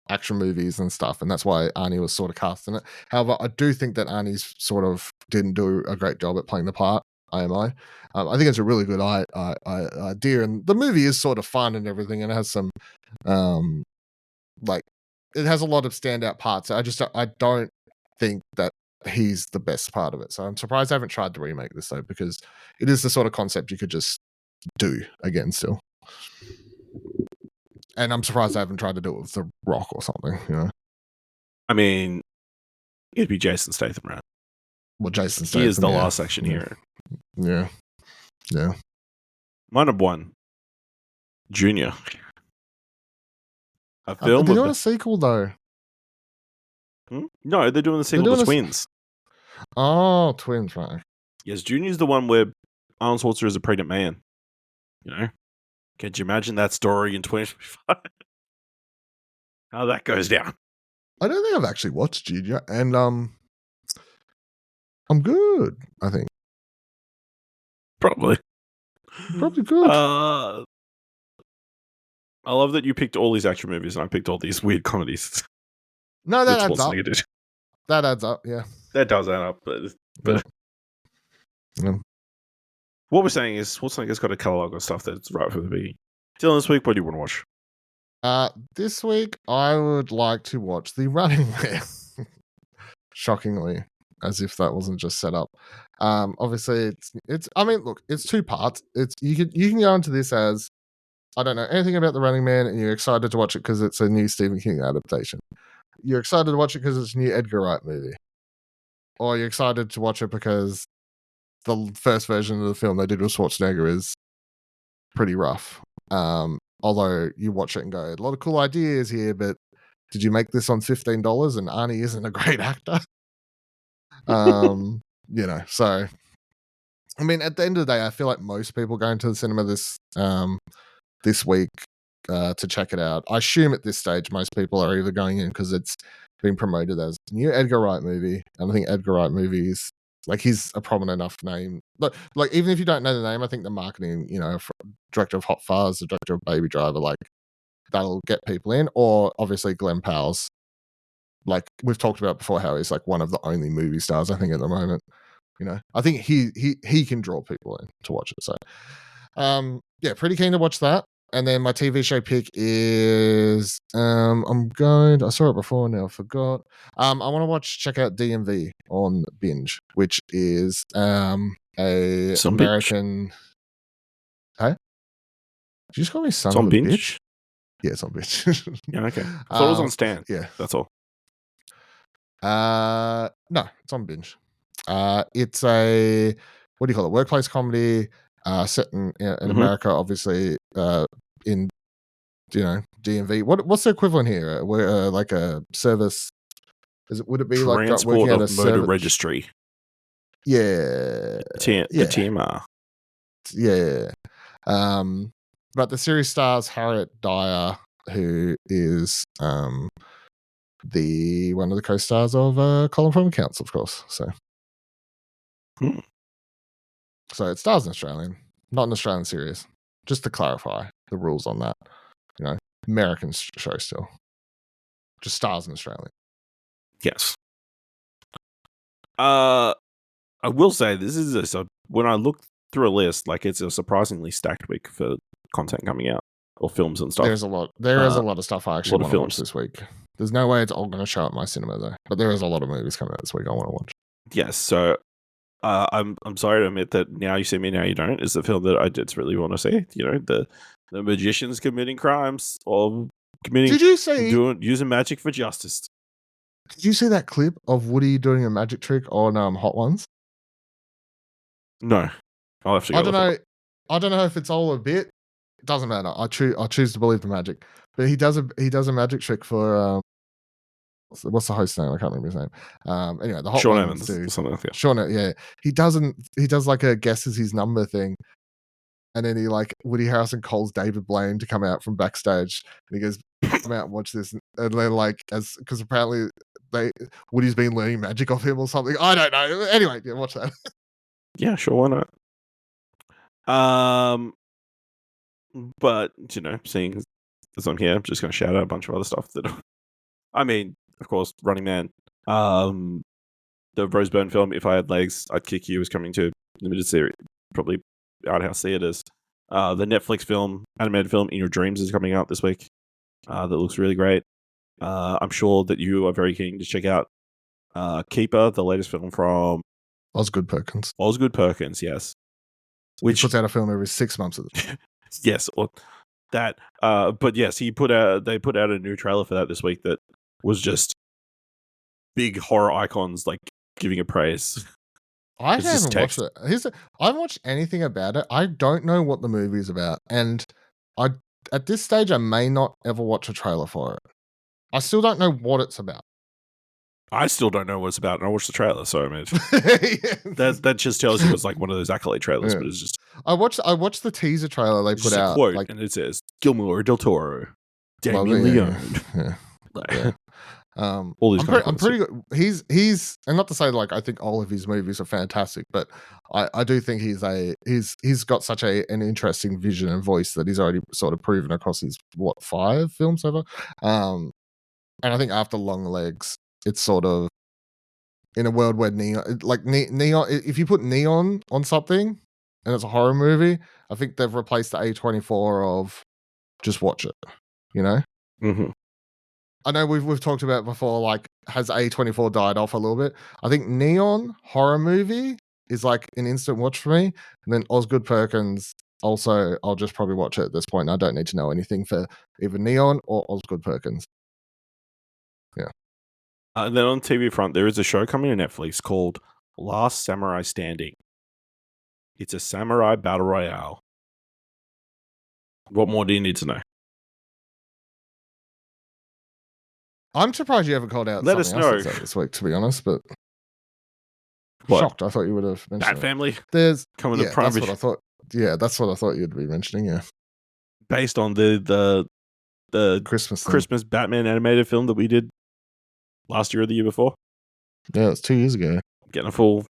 action movies and stuff, and that's why Arnie was sort of cast in it. However, I do think that Arnie's sort of didn't do a great job at playing the part. I think it's a really good idea, and the movie is sort of fun and everything, and it has some it has a lot of standout parts. I don't think that he's the best part of it. So I'm surprised I haven't tried to remake this though, because it is the sort of concept you could just do again still. And I'm surprised I haven't tried to do it with The Rock or something, I mean, it'd be Jason Statham, right? Well, Jason Statham. He is the last action hero. Yeah. Yeah. My number 1, Junior. A film. They're doing a sequel though. No, they're doing the sequel to Twins. Oh, Twins, right. Yes, Junior's the one where Arnold Schwarzenegger is a pregnant man. Could you imagine that story in 2025? How that goes down. I don't think I've actually watched Junior, and I'm good, I think. Probably good. I love that you picked all these action movies and I picked all these weird comedies. No, that adds up. That adds up, yeah. That does add up, but yeah. What we're saying is Schwarzenegger's got a catalogue of stuff that's right for the beginning. Dylan, this week, what do you want to watch? This week, I would like to watch The Running Man. Shockingly, as if that wasn't just set up. Obviously, it's. I mean, look, it's 2 parts. You can go into this as, I don't know anything about The Running Man, and you're excited to watch it because it's a new Stephen King adaptation. You're excited to watch it because it's a new Edgar Wright movie, or you're excited to watch it because the first version of the film they did with Schwarzenegger is pretty rough. Although you watch it and go, a lot of cool ideas here, but did you make this on $15 and Arnie isn't a great actor? So I mean, at the end of the day, I feel like most people going to the cinema this week to check it out. I assume at this stage most people are either going in because it's been promoted as a new Edgar Wright movie, and I think Edgar Wright movies, like, he's a prominent enough name. Like even if you don't know the name, I think the marketing, director of Hot Fuzz, the director of Baby Driver, like, that'll get people in. Or obviously Glenn Powell's, like we've talked about before, how he's like one of the only movie stars I think at the moment. I think he can draw people in to watch it. So yeah, pretty keen to watch that. And then my TV show pick is I saw it before, now I forgot. I want to check out DMV on Binge, which is a Some American. Did you just call me son It's of on a binge. bitch? Yeah, it's on bitch. Yeah, okay. I thought it was on Stan. Yeah. That's all. No, it's on binge. It's a what do you call it? Workplace comedy. Set in Mhm. America, obviously. In DMV. What's the equivalent here? Where like a service? Would it be like Transport working at a of motor service? Registry. Yeah, The TMR. yeah. But the series stars Harriet Dyer, who is the one of the co-stars of Colin from Accounts, of course. So it stars an Australian, not an Australian series. Just to clarify the rules on that, American show still. Just stars an Australian. Yes. I will say this is when I look through a list, like it's a surprisingly stacked week for content coming out or films and stuff. There's a lot. There is a lot of stuff I actually want to watch films. this week. There's no way it's all going to show at my cinema though. But there is a lot of movies coming out this week I want to watch. Yes, so I'm sorry to admit that Now You See Me, Now You Don't is the film that I did really want to see. The magicians committing crimes or committing. Did you see? Using magic for justice? Did you see that clip of Woody doing a magic trick on Hot Ones? No, I'll have to go. I don't know. I don't know if it's all a bit. It doesn't matter. I choose to believe the magic. But he does a magic trick for what's the host's name? I can't remember his name. Anyway, the Hot Sean Ones Evans do. or something like that. Sean, yeah. He does like a guesses his number thing. And then he Woody Harrelson calls David Blaine to come out from backstage, and he goes, "Come out and watch this." And then because apparently Woody's been learning magic off him or something. I don't know. Anyway, yeah, watch that. Yeah, sure, why not? But seeing as I'm here, I'm just going to shout out a bunch of other stuff that. I mean, of course, Running Man. The Rose Byrne film, If I Had Legs, I'd Kick You, is coming to limited series, probably art house theaters. The Netflix film, animated film, In Your Dreams, is coming out this week. That looks really great. I'm sure that you are very keen to check out Keeper, the latest film from Osgood Perkins. Osgood Perkins, yes. Which puts out a film every 6 months. Yes, or that. But yes, they put out a new trailer for that this week that was just big horror icons giving it praise. I haven't watched it. I haven't watched anything about it. I don't know what the movie is about, and at this stage I may not ever watch a trailer for it. I still don't know what it's about. I still don't know what it's about, and I watched the trailer, so I mean, that just tells you it's like one of those accolade trailers, but it's just. I watched the teaser trailer they put out, a quote, and it says Guillermo del Toro, Damien Leone. Yeah. All these I'm pretty good. He's and not to say I think all of his movies are fantastic, but I do think he's got such an interesting vision and voice that he's already sort of proven across his 5 films over. And I think after Long Legs, it's sort of in a world where neon, if you put neon on something and it's a horror movie, I think they've replaced the A24 of just watch it, Mm-hmm. I know we've talked about before, has A24 died off a little bit? I think neon horror movie is an instant watch for me. And then Osgood Perkins, also, I'll just probably watch it at this point. I don't need to know anything for either neon or Osgood Perkins. Yeah. And then on TV front, there is a show coming to Netflix called Last Samurai Standing. It's a samurai battle royale. What more do you need to know? I'm surprised you haven't called out Let us know this week, to be honest, but what? Shocked. I thought you would have mentioned Bat Family. There's coming to Prime. That's what I thought. Yeah, that's what I thought you'd be mentioning. Yeah, based on the Christmas Batman animated film that we did last year or the year before. Yeah, it's 2 years ago. Getting a full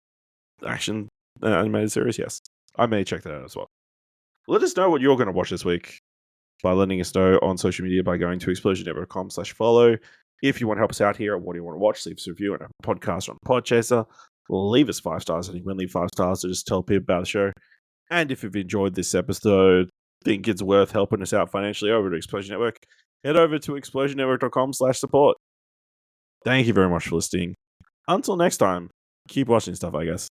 action animated series. Yes, I may check that out as well. Let us know what you're going to watch this week by letting us know on social media by going to explosionnetwork.com/follow. If you want to help us out here, what do you want to watch? Leave us a review on a podcast on Podchaser. Leave us 5 stars. I think we'll leave 5 stars to just tell people about the show. And if you've enjoyed this episode, think it's worth helping us out financially over to Explosion Network, head over to explosionnetwork.com/support. Thank you very much for listening. Until next time, keep watching stuff, I guess.